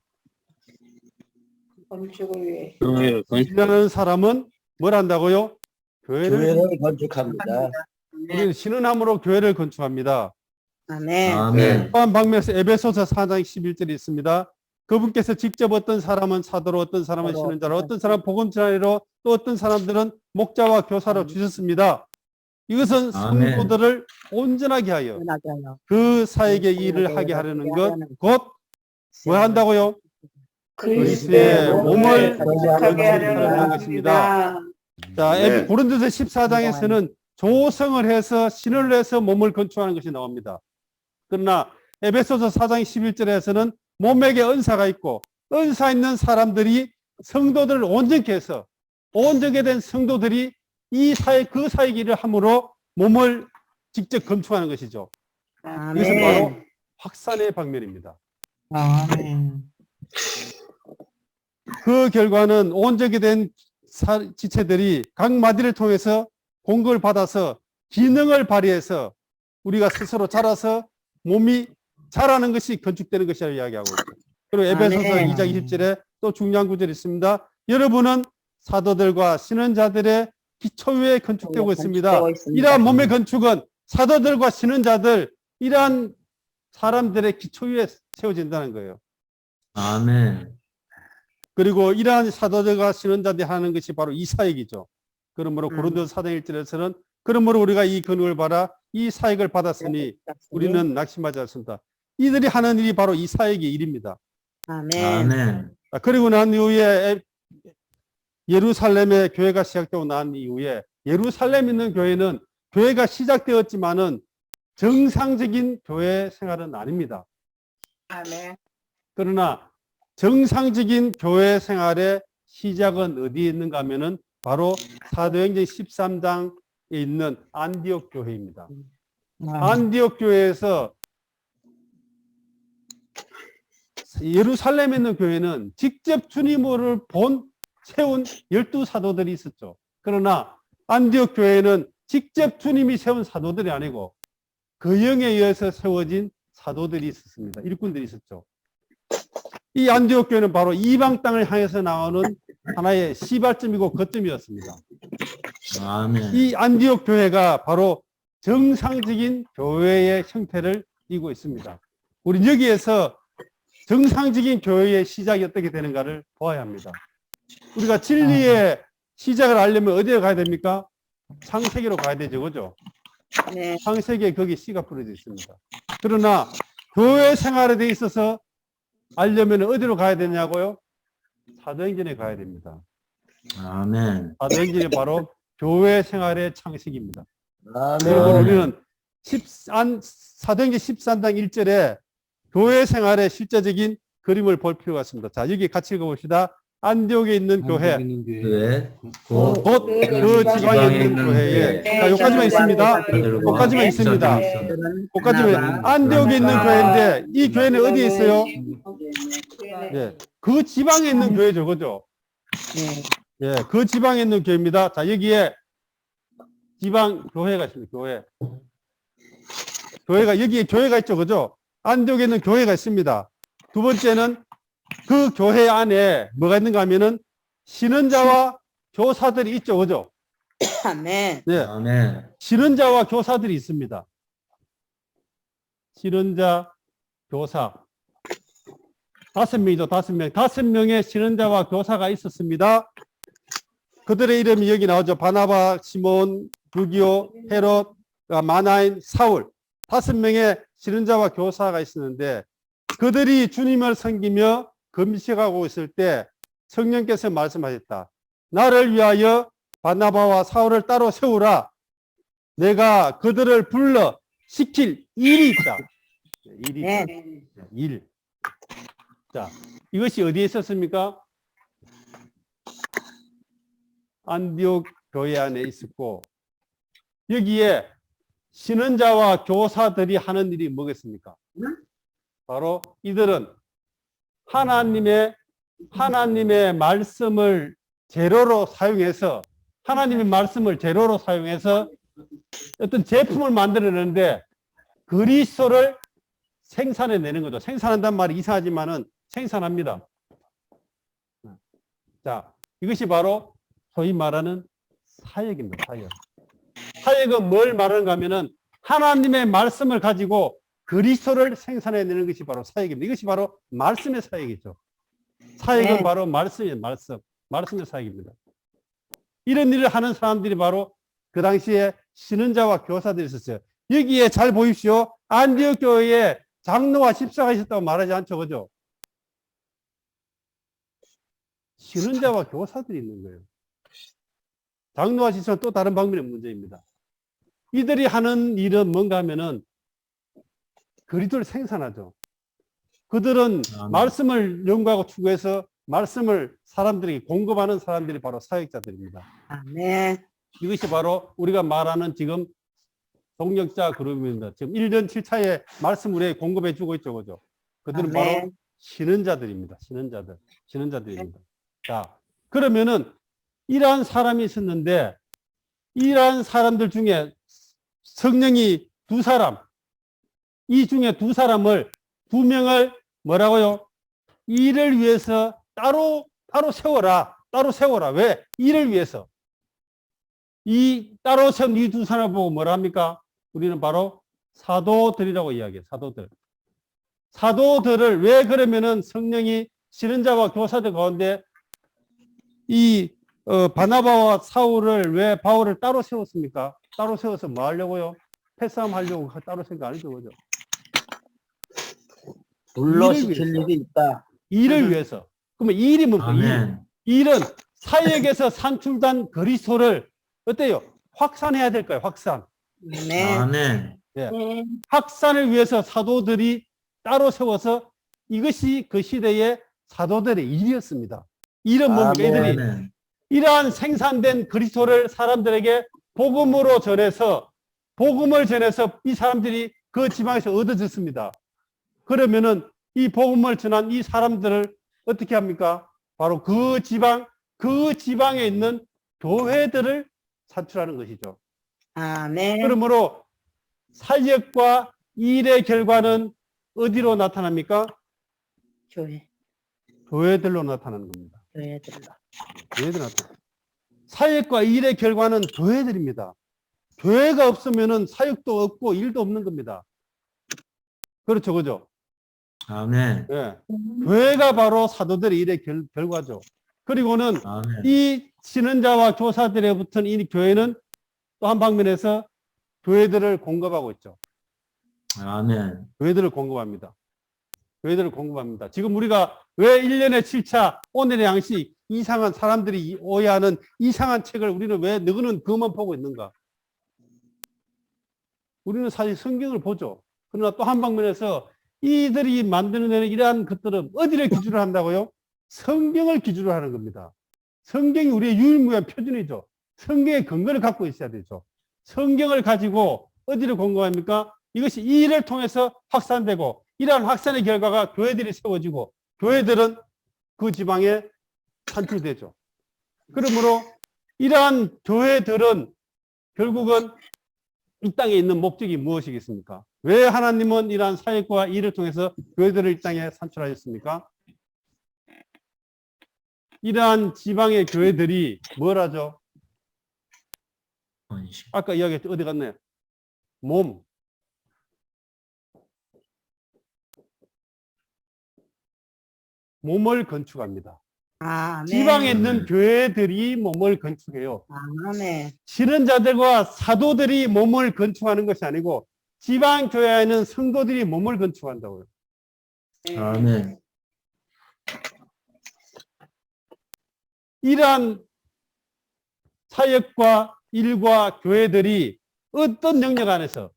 건축을 위해. 신은하는 사람은 뭘 한다고요? 교회를 건축합니다. 우리는 신은함으로 교회를 건축합니다. 아멘. 아멘. 또한 방면에서 에베소서 4장 11절이 있습니다. 그분께서 직접 어떤 사람은 사도로, 어떤 사람은 신은자로, 어떤 사람은 복음전하리로, 또 어떤 사람들은 목자와 교사로 주셨습니다. 이것은 아멘. 성도들을 온전하게 하여 그 사역의 일을 하게 하려는 것, 곧 뭐 한다고요? 그리스도의 몸을 건축하게 하려는 것입니다. 자, 네. 고린도서 14장에서는 조성을 해서 신을 내서 몸을 건축하는 것이 나옵니다. 그러나 에베소서 4장 11절에서는 몸에게 은사가 있고 은사 있는 사람들이 성도들을 온전케 해서 온전케 된 성도들이 이 사역 그 사역 일을 함으로 몸을 직접 건축하는 것이죠. 이것은 아멘. 바로 확산의 방면입니다. 아멘. 그 결과는 온전히 된 지체들이 각 마디를 통해서 공급을 받아서 기능을 발휘해서 우리가 스스로 자라서 몸이 자라는 것이 건축되는 것이라고 이야기하고 있죠. 그리고 에베소서 아멘. 2장 20절에 또 중요한 구절이 있습니다. 여러분은 사도들과 신언자들의 기초 위에 건축되고 있습니다. 건축되고 있습니다. 이러한 몸의 건축은 사도들과 신언자들, 이러한 사람들의 기초 위에 세워진다는 거예요. 아멘. 그리고 이러한 사도들과 신언자들이 하는 것이 바로 이 사역이죠. 그러므로 음. 고린도서 4장 1절에서는 그러므로 우리가 이 근육을 받아 이 사역을 받았으니 우리는 낙심하지 않습니다. 이들이 하는 일이 바로 이 사역의 일입니다. 아멘. 아멘. 그리고 난 이후에 예루살렘의 교회가 시작되고 난 이후에 예루살렘 있는 교회는 교회가 시작되었지만은 정상적인 교회 생활은 아닙니다. 아멘. 그러나 정상적인 교회 생활의 시작은 어디에 있는가 하면은 바로 사도행전 13장에 있는 안디옥 교회입니다. 안디옥 교회에서 예루살렘에 있는 교회는 직접 주님을 세운 12사도들이 있었죠. 그러나 안디옥 교회는 직접 주님이 세운 사도들이 아니고 그 영에 의해서 세워진 사도들이 있었습니다. 일꾼들이 있었죠. 이 안디옥 교회는 바로 이방 땅을 향해서 나오는 하나의 시발점이고 거점이었습니다. 아멘. 이 안디옥 교회가 바로 정상적인 교회의 형태를 띠고 있습니다. 우리 여기에서 정상적인 교회의 시작이 어떻게 되는가를 보아야 합니다. 우리가 진리의 시작을 알려면 어디에 가야 됩니까? 창세기로 가야 되죠, 그죠? 네. 창세기에 거기 씨가 뿌려져 있습니다. 그러나 교회 생활에 대 있어서 알려면 어디로 가야 되냐고요? 사도행전에 가야 됩니다. 아멘. 사도행전이 바로 교회 생활의 창식입니다. 아멘. 그리고 우리는 사도행전 13장 1절에 교회 생활의 실제적인 그림을 볼 필요가 있습니다. 자, 여기 같이 읽어봅시다. 안디옥에 있는 교회, 교회 곧 곧 그 지방에 있는 교회에. 자, 여기까지만 있습니다. 여기까지만 있습니다. 여기까지만. 안디옥에 있는 교회인데 이 교회는 어디에 있어요? 예, 그 지방에 있는 교회죠, 그죠? 예, 그 지방에 있는 교회입니다. 자, 여기에 지방 교회가 있습니다. 교회가 여기에 교회가 있죠, 그죠? 안디옥에 있는 교회가 있습니다. 두 번째는 그 교회 안에 뭐가 있는가 하면은 신언자와 교사들이 있죠, 그죠? 아멘. 네, 아멘. 신언자와 교사들이 있습니다. 신언자, 교사. 5명이죠, 5명. 5명의 신언자와 교사가 있었습니다. 그들의 이름이 여기 나오죠. 바나바, 시몬, 루기오, 헤롯, 마나인, 사울. 5명의 신언자와 교사가 있었는데 그들이 주님을 섬기며 금식하고 있을 때 성령께서 말씀하셨다. 나를 위하여 바나바와 사울을 따로 세우라. 내가 그들을 불러 시킬 일이 있다. 일이 있다. 네. 일. 자, 이것이 어디에 있었습니까? 안디옥 교회 안에 있었고 여기에 신언자와 교사들이 하는 일이 뭐겠습니까? 바로 이들은 하나님의 말씀을 재료로 사용해서 어떤 제품을 만들어내는데 그리스도를 생산해내는 거죠. 생산한다는 말이 이상하지만은 생산합니다. 자, 이것이 바로 소위 말하는 사역입니다. 사역. 사역은 뭘 말하는가 하면은 하나님의 말씀을 가지고 그리스도를 생산해내는 것이 바로 사역입니다. 이것이 바로 말씀의 사역이죠. 사역은 네. 바로 말씀의 사역입니다. 이런 일을 하는 사람들이 바로 그 당시에 신언자와 교사들이 있었어요. 여기에 잘 보십시오. 안디옥 교회에 장로와 집사가 있었다고 말하지 않죠, 그죠? 신언자와 교사들이 있는 거예요. 장로와 집사는 또 다른 방면의 문제입니다. 이들이 하는 일은 뭔가 하면은 그리스도를 생산하죠. 그들은 말씀을 연구하고 추구해서 말씀을 사람들에게 공급하는 사람들이 바로 사역자들입니다. 아멘. 이것이 바로 우리가 말하는 지금 동력자 그룹입니다. 지금 1년 7차에 말씀 우리 공급해 주고 있죠. 그죠? 그들은 바로 아멘. 신원자들입니다. 신원자들입니다. 자, 그러면은 이러한 사람이 있었는데 이러한 사람들 중에 성령이 두 사람, 이 중에 두 사람을, 두 명을 뭐라고요? 일을 위해서 따로 세워라. 따로 세워라. 왜? 일을 위해서. 이 따로 세운 이 두 사람을 보고 뭐라 합니까? 우리는 바로 사도들이라고 이야기해요. 사도들. 사도들을 왜 그러면은 성령이 신원자와 교사들 가운데 이 바나바와 사울을 왜 바울을 따로 세웠습니까? 따로 세워서 뭐 하려고요? 패싸움 하려고 따로 세운 거 아니죠, 그죠? 불러시킬 일이 있다. 일을 위해서. 그러면 이 일이 뭡니까? 아멘. 일은 사역에서 산출된 그리스도를 어때요? 확산해야 될까요? 확산. 네. 아멘. 네. 확산을 위해서 사도들이 따로 세워서 이것이 그 시대의 사도들의 일이었습니다. 일은 뭡니까? 이들이 아멘. 이러한 생산된 그리스도를 사람들에게 복음을 전해서 이 사람들이 그 지방에서 얻어졌습니다. 그러면은 이 복음을 전한 이 사람들을 어떻게 합니까? 바로 그 지방에 있는 교회들을 산출하는 것이죠. 아멘. 그러므로 사역과 일의 결과는 어디로 나타납니까? 교회. 교회들로 나타나는 겁니다. 교회들로. 교회들 나타나. 사역과 일의 결과는 교회들입니다. 교회가 없으면은 사역도 없고 일도 없는 겁니다. 그렇죠, 그죠? 아멘. 예. 교회가 바로 사도들의 일의 결과죠. 그리고는 아멘. 이 신원자와 교사들에 붙은 이 교회는 또 한 방면에서 교회들을 공급하고 있죠. 아멘. 교회들을 공급합니다. 교회들을 공급합니다. 지금 우리가 왜 1년에 7차 오늘의 양식 이상한 사람들이 오해하는 이상한 책을 우리는 왜 너희는 그것만 보고 있는가? 우리는 사실 성경을 보죠. 그러나 또 한 방면에서 이들이 만들어내는 이러한 것들은 어디를 기준으로 한다고요? 성경을 기준으로 하는 겁니다. 성경이 우리의 유일무이한 표준이죠. 성경의 근거를 갖고 있어야 되죠. 성경을 가지고 어디를 공급합니까? 이것이 이 일을 통해서 확산되고 이러한 확산의 결과가 교회들이 세워지고 교회들은 그 지방에 산출되죠. 그러므로 이러한 교회들은 결국은 이 땅에 있는 목적이 무엇이겠습니까? 왜 하나님은 이러한 사역과 일을 통해서 교회들을 이 땅에 산출하셨습니까? 이러한 지방의 교회들이 뭘 하죠? 번식. 아까 이야기했죠. 어디 갔나요? 몸을 건축합니다. 아멘. 지방에 있는 교회들이 몸을 건축해요. 아멘. 신원자들과 사도들이 몸을 건축하는 것이 아니고 지방 교회에 있는 성도들이 몸을 건축한다고요. 아멘. 이러한 사역과 일과 교회들이 어떤 영역 안에서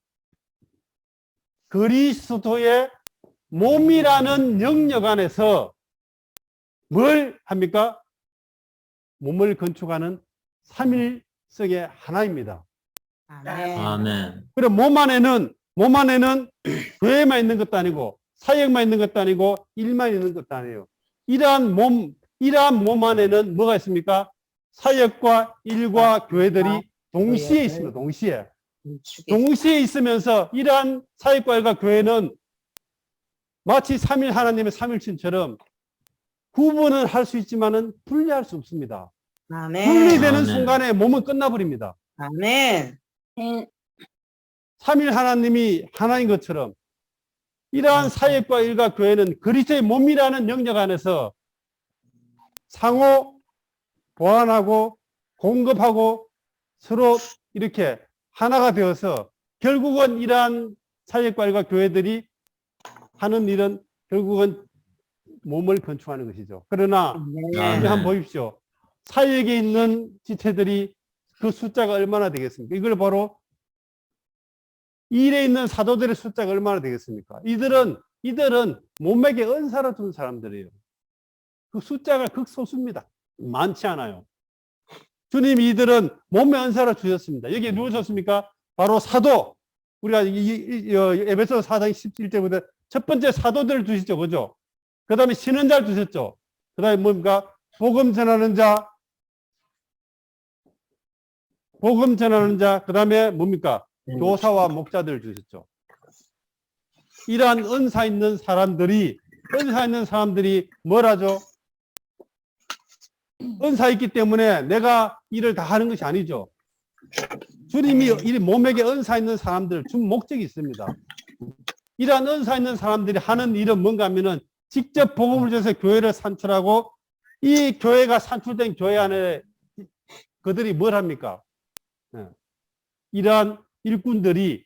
그리스도의 몸이라는 영역 안에서 뭘 합니까? 몸을 건축하는 삼일성의 하나입니다. 아멘. 아멘. 그럼 몸 안에는 교회만 있는 것도 아니고 사역만 있는 것도 아니고 일만 있는 것도 아니에요. 이러한 몸 안에는 뭐가 있습니까? 사역과 일과 교회들이 동시에 있습니다. 동시에 있으면서 이러한 사역과 일과 교회는 마치 삼일 하나님의 삼일신처럼 구분을 할 수 있지만은 분리할 수 없습니다. 아멘. 분리되는 아멘. 순간에 몸은 끝나버립니다. 아멘. 삼일 하나님이 하나인 것처럼 이러한 사역과 일과 교회는 그리스도의 몸이라는 영역 안에서 상호 보완하고 공급하고 서로 이렇게 하나가 되어서 결국은 이러한 사역과 일과 교회들이 하는 일은 결국은 몸을 건축하는 것이죠. 그러나 아멘. 우리 한번 보십시오. 사역에 있는 지체들이 그 숫자가 얼마나 되겠습니까? 이걸 바로 일에 있는 사도들의 숫자가 얼마나 되겠습니까? 이들은 몸에게 은사를 준 사람들이에요. 그 숫자가 극소수입니다. 많지 않아요. 주님이 이들은 몸에 은사를 주셨습니다. 여기에 누구 줬습니까? 바로 사도, 우리가 에베소 4장 17절부터 첫 번째 사도들을 주셨죠. 그죠? 그 다음에 신원자를 주셨죠. 그 다음에 뭡니까? 복음 전하는 자, 그 다음에 뭡니까? 교사와 목자들을 주셨죠. 이러한 은사 있는 사람들이 뭘 하죠? 은사 있기 때문에 내가 일을 다 하는 것이 아니죠. 주님이 이 몸에게 은사 있는 사람들 준 목적이 있습니다. 이러한 은사 있는 사람들이 하는 일은 뭔가 하면은 직접 복음을 줘서 교회를 산출하고 이 교회가 산출된 교회 안에 그들이 뭘 합니까? 이러한 일꾼들이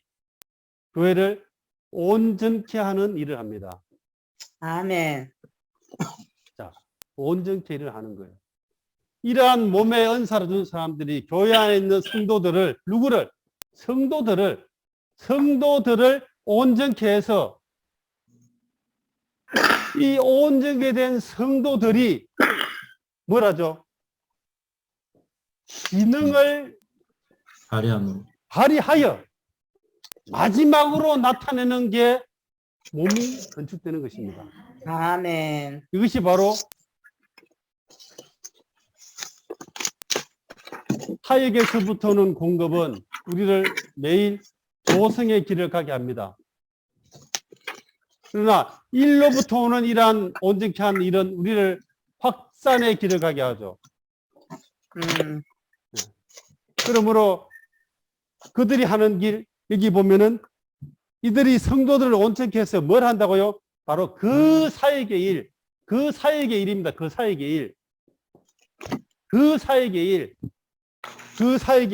교회를 온전케 하는 일을 합니다. 아멘. 자, 온전케 일을 하는 거예요. 이러한 몸에 은사를 준 사람들이 교회 안에 있는 성도들을 누구를? 성도들을 온전케 해서 이 온전케 된 성도들이 뭘 하죠? 기능을 발휘하여 마지막으로 나타내는 게 몸이 건축되는 것입니다. 아멘. 이것이 바로 타액에서부터는 공급은 우리를 매일 조성의 길을 가게 합니다. 그러나 일로부터 오는 이러한 온전케 한 일은 우리를 확산의 길을 가게 하죠. 그러므로 그들이 하는 길, 여기 보면은 이들이 성도들을 온전케 해서 뭘 한다고요? 바로 그 사역의 일, 그 사역의 일입니다. 그 사역의 일. 그 사역의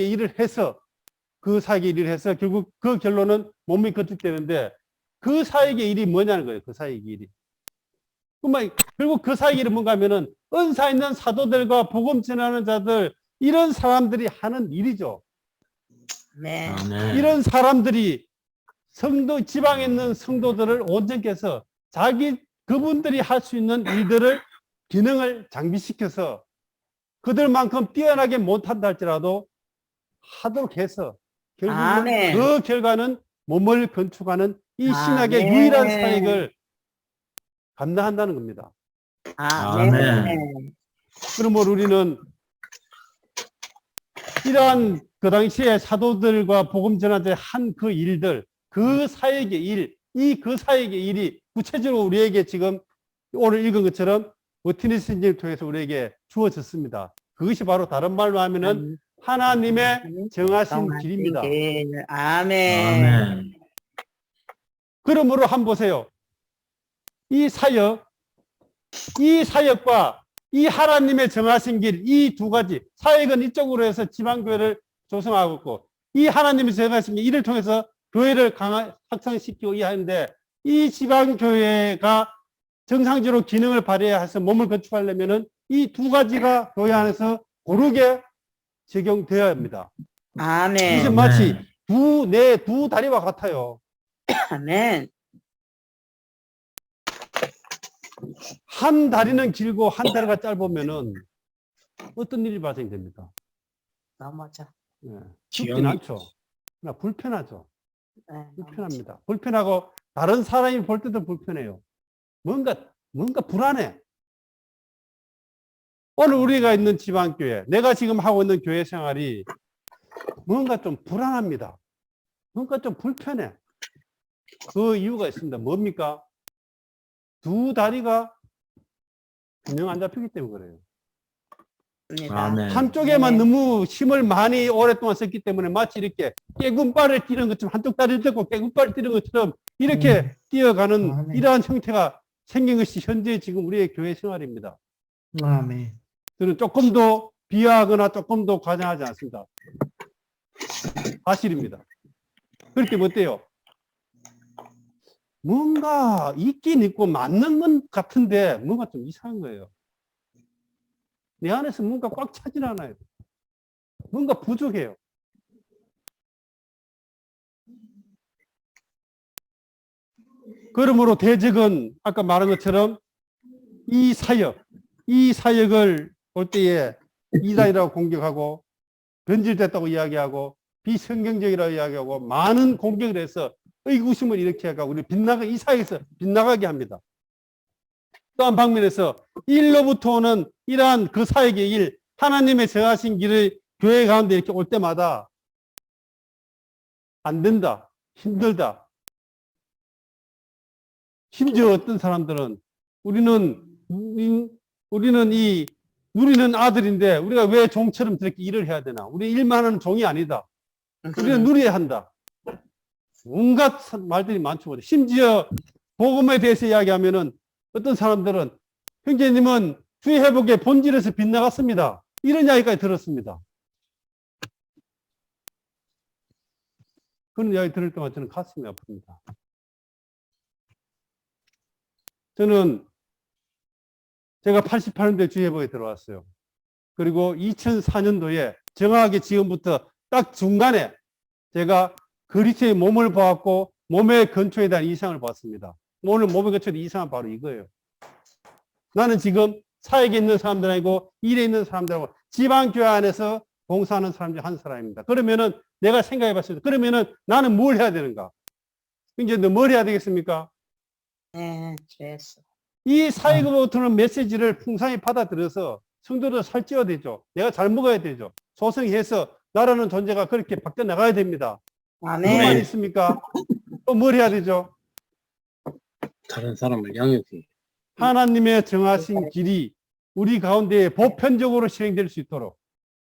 일을 해서 결국 그 결론은 몸이 건축되는데 그 사역의 일이 뭐냐는 거예요. 그 사역의 일이. 그러면 결국 그 사역의 일은 뭔가 하면은 은사 있는 사도들과 복음 전하는 자들 이런 사람들이 하는 일이죠. 네. 이런 사람들이 지방에 있는 성도들을 온전케 해서 그분들이 할 수 있는 일들을 기능을 장비시켜서 그들만큼 뛰어나게 못한다 할지라도 하도록 해서 결국은 그 결과는 몸을 건축하는 이 신학의 유일한 사역을 감당한다는 겁니다. 그러므로 우리는 이러한 그 당시에 사도들과 복음 전하자의 한 그 일들, 그 사역의 일, 그 사역의 일이 구체적으로 우리에게 지금 오늘 읽은 것처럼 워티니스 인지를 통해서 우리에게 주어졌습니다. 그것이 바로 다른 말로 하면은 하나님의 정하신 길입니다. 아멘. 그러므로 한번 보세요. 이 사역과 이 하나님의 정하신 길, 이 두 가지 사역은 이쪽으로 해서 지방교회를 조성하고 있고 이 하나님의 정하신 길, 이를 통해서 교회를 확장시키고 하는데 이 지방교회가 정상적으로 기능을 발휘해서 몸을 건축하려면은 이 두 가지가 교회 안에서 고르게 적용되어야 합니다. 아멘. 이게 마치 두 다리와 같아요. 아멘. 한 다리는 길고 한 다리가 짧으면은 어떤 일이 발생됩니까? 넘어져. 쉽진 않죠. 그러나 불편하죠. 불편합니다. 불편하고 다른 사람이 볼 때도 불편해요. 뭔가 불안해. 오늘 우리가 있는 지방교회, 내가 지금 하고 있는 교회 생활이 뭔가 좀 불안합니다. 뭔가 좀 불편해. 그 이유가 있습니다. 뭡니까? 두 다리가 균형 안 잡히기 때문에 그래요. 한쪽에만 너무 힘을 많이 오랫동안 썼기 때문에 마치 이렇게 깨군발을 뛰는 것처럼 한쪽 다리를 들고 깨군발을 뛰는 것처럼 이렇게 뛰어가는 이러한 형태가 생긴 것이 현재 지금 우리의 교회 생활입니다. 저는 조금 더 비하하거나 조금 더 과장하지 않습니다. 사실입니다. 그렇게 어때요? 뭔가 있긴 있고 맞는 것 같은데 뭔가 좀 이상한 거예요. 내 안에서 뭔가 꽉 차질 않아요. 뭔가 부족해요. 그러므로 대적은 아까 말한 것처럼 이 사역을 볼 때에 이단이라고 공격하고 변질됐다고 이야기하고 비성경적이라고 이야기하고 많은 공격을 해서 의구심을 일으켜 가고 우리 이 사회에서 빗나가게 합니다. 또 한 방면에서 일로부터 오는 이러한 그 사역의 일, 하나님의 정하신 길을 교회 가운데 이렇게 올 때마다 안 된다, 힘들다. 심지어 어떤 사람들은 우리는 누리는 아들인데 우리가 왜 종처럼 저렇게 일을 해야 되나? 우리 일만 하는 종이 아니다. 우리는 누려야 한다. 온갖 말들이 많죠. 심지어 복음에 대해서 이야기하면은 어떤 사람들은 형제님은 주의 회복의 본질에서 빗나갔습니다. 이런 이야기까지 들었습니다. 그런 이야기 들을 때마다 저는 가슴이 아픕니다. 저는 제가 88년도에 주의 회복에 들어왔어요. 그리고 2004년도에 정확하게 지금부터 딱 중간에 제가 그리스도의 몸을 보았고 몸의 근초에 대한 이상을 봤습니다. 오늘 몸의 근초에 대한 이상은 바로 이거예요. 나는 지금 사역에 있는 사람들 아니고 일에 있는 사람들하고 지방교회 안에서 봉사하는 사람 중 한 사람입니다. 그러면은 내가 생각해 봤습니다. 그러면은 나는 뭘 해야 되는가? 이제 너 뭘 해야 되겠습니까? 네, 됐어. 이 사역으로부터는 메시지를 풍성히 받아들여서 성도들 살찌워야 되죠. 내가 잘 먹어야 되죠. 소성해서 나라는 존재가 그렇게 바뀌어 나가야 됩니다. 누구만 아멘. 있습니까? 또 뭘 해야 되죠? 다른 사람을 양육해. 하나님의 정하신 길이 우리 가운데 보편적으로 실행될 수 있도록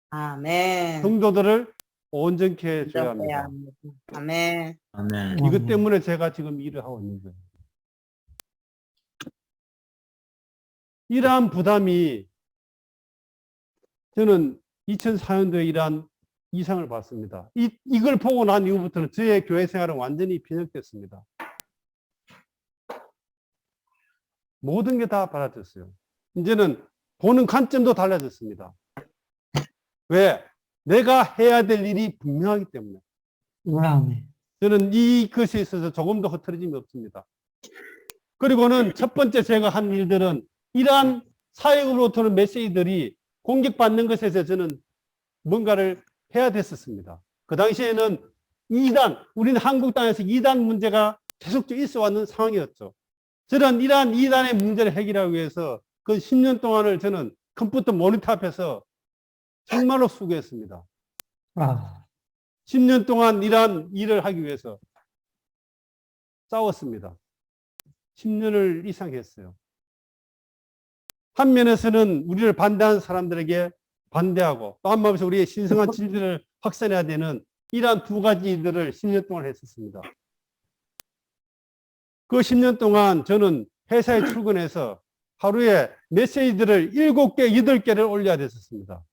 아멘. 성도들을 온전케 해줘야 합니다. 아멘. 아멘. 이것 때문에 제가 지금 일을 하고 있는 거예요. 이러한 부담이 저는 2004년도에 이러한 이상을 봤습니다. 이걸 보고 난 이후부터는 저의 교회 생활은 완전히 변혁됐습니다. 모든 게 다 달라졌어요. 이제는 보는 관점도 달라졌습니다. 왜? 내가 해야 될 일이 분명하기 때문에. 아멘. 저는 이것에 있어서 조금도 흐트러짐이 없습니다. 그리고는 첫 번째 제가 한 일들은 이러한 사역으로부터는 메시지들이 공격받는 것에 대해서 저는 뭔가를 해야 됐었습니다. 그 당시에는 우리는 한국 땅에서 이단 문제가 계속적으로 있어 왔는 상황이었죠. 저는 이러한 이단의 문제를 해결하기 위해서 그 10년 동안을 저는 컴퓨터 모니터 앞에서 정말로 수고했습니다. 10년 동안 이러한 일을 하기 위해서 싸웠습니다. 10년을 이상 했어요. 한 면에서는 우리를 반대하는 사람들에게 반대하고 또 한 면에서 우리의 신성한 진리를 확산해야 되는 이러한 두 가지 일들을 10년 동안 했었습니다. 그 10년 동안 저는 회사에 출근해서 하루에 메시지들을 7개, 8개를 올려야 됐었습니다.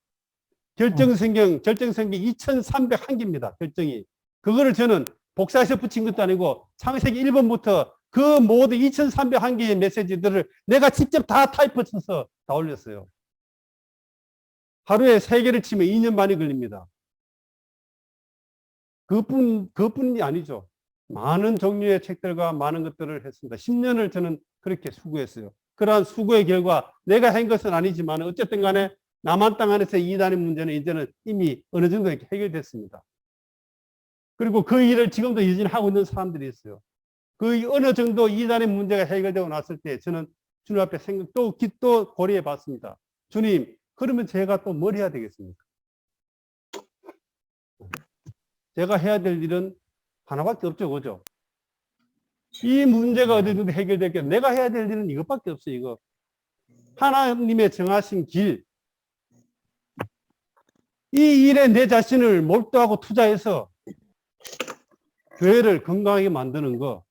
절정성경 2301개입니다. 결정이. 그거를 저는 복사해서 붙인 것도 아니고 창세기 1번부터 그 모든 2301개의 메시지들을 내가 직접 다 타이프쳐서 다 올렸어요. 하루에 3개를 치면 2년 반이 걸립니다. 그뿐이 아니죠. 많은 종류의 책들과 많은 것들을 했습니다. 10년을 저는 그렇게 수고했어요. 그러한 수고의 결과 내가 한 것은 아니지만 어쨌든 간에 남한 땅 안에서 이단의 문제는 이제는 이미 어느 정도 이렇게 해결됐습니다. 그리고 그 일을 지금도 여전히 하고 있는 사람들이 있어요. 그 어느 정도 이단의 문제가 해결되고 났을 때 저는 주님 앞에 또 고려해 봤습니다. 주님, 그러면 제가 또 뭘 해야 되겠습니까? 제가 해야 될 일은 하나밖에 없죠, 그죠? 이 문제가 어디든 해결될게 내가 해야 될 일은 이것밖에 없어요, 이거. 하나님의 정하신 길. 이 일에 내 자신을 몰두하고 투자해서 교회를 건강하게 만드는 거.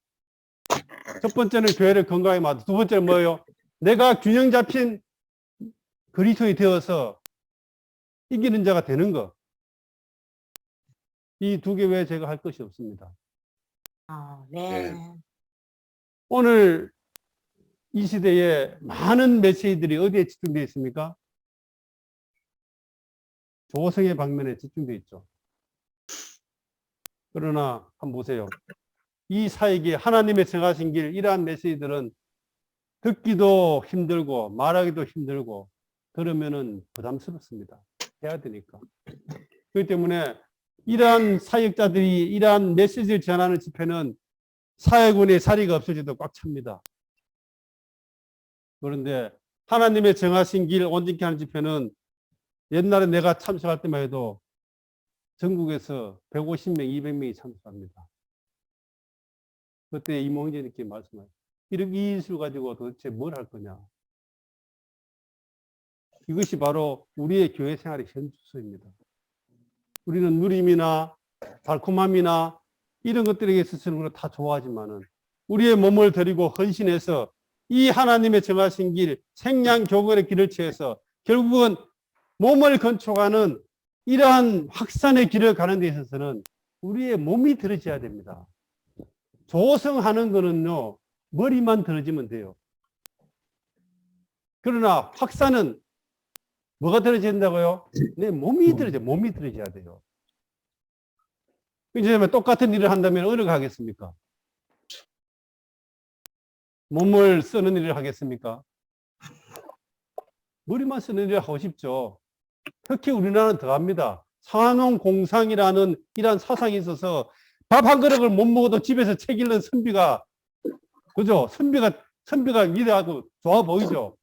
첫 번째는 교회를 건강하게 만들고, 두 번째는 뭐예요? 내가 균형 잡힌 그리스도인이 되어서 이기는 자가 되는 거. 이 두 개 외에 제가 할 것이 없습니다. 네. 오늘 이 시대에 많은 메시지들이 어디에 집중되어 있습니까? 조성의 방면에 집중되어 있죠. 그러나 한번 보세요. 이 사역이 하나님의 정하신 길, 이러한 메시지들은 듣기도 힘들고 말하기도 힘들고 그러면은 부담스럽습니다. 해야 되니까. 그렇기 때문에 이러한 사역자들이 이러한 메시지를 전하는 집회는 사회군의 자리가 없어지도 꽉 찹니다. 그런데 하나님의 정하신 길 온전케 하는 집회는 옛날에 내가 참석할 때만 해도 전국에서 150명, 200명이 참석합니다. 그때 이몽재님께 말씀하셨어요. 이렇게 이 인수를 가지고 도대체 뭘 할 거냐. 이것이 바로 우리의 교회 생활의 현주소입니다. 우리는 누림이나 달콤함이나 이런 것들에 있어서는 다 좋아하지만은 우리의 몸을 드리고 헌신해서 이 하나님의 정하신 길, 생양교건의 길을 취해서 결국은 몸을 건축하는 이러한 확산의 길을 가는 데 있어서는 우리의 몸이 들어져야 됩니다. 조성하는 거는요, 머리만 들어지면 돼요. 그러나 확산은 뭐가 들어진다고요? 내 몸이 들어져야 돼요. 이제 똑같은 일을 한다면 어느 가 하겠습니까? 몸을 쓰는 일을 하겠습니까? 머리만 쓰는 일을 하고 싶죠. 특히 우리나라는 더합니다. 상농공상이라는 이러한 사상이 있어서 밥 한 그릇을 못 먹어도 집에서 책 읽는 선비가, 그죠? 선비가 위대하고 좋아 보이죠?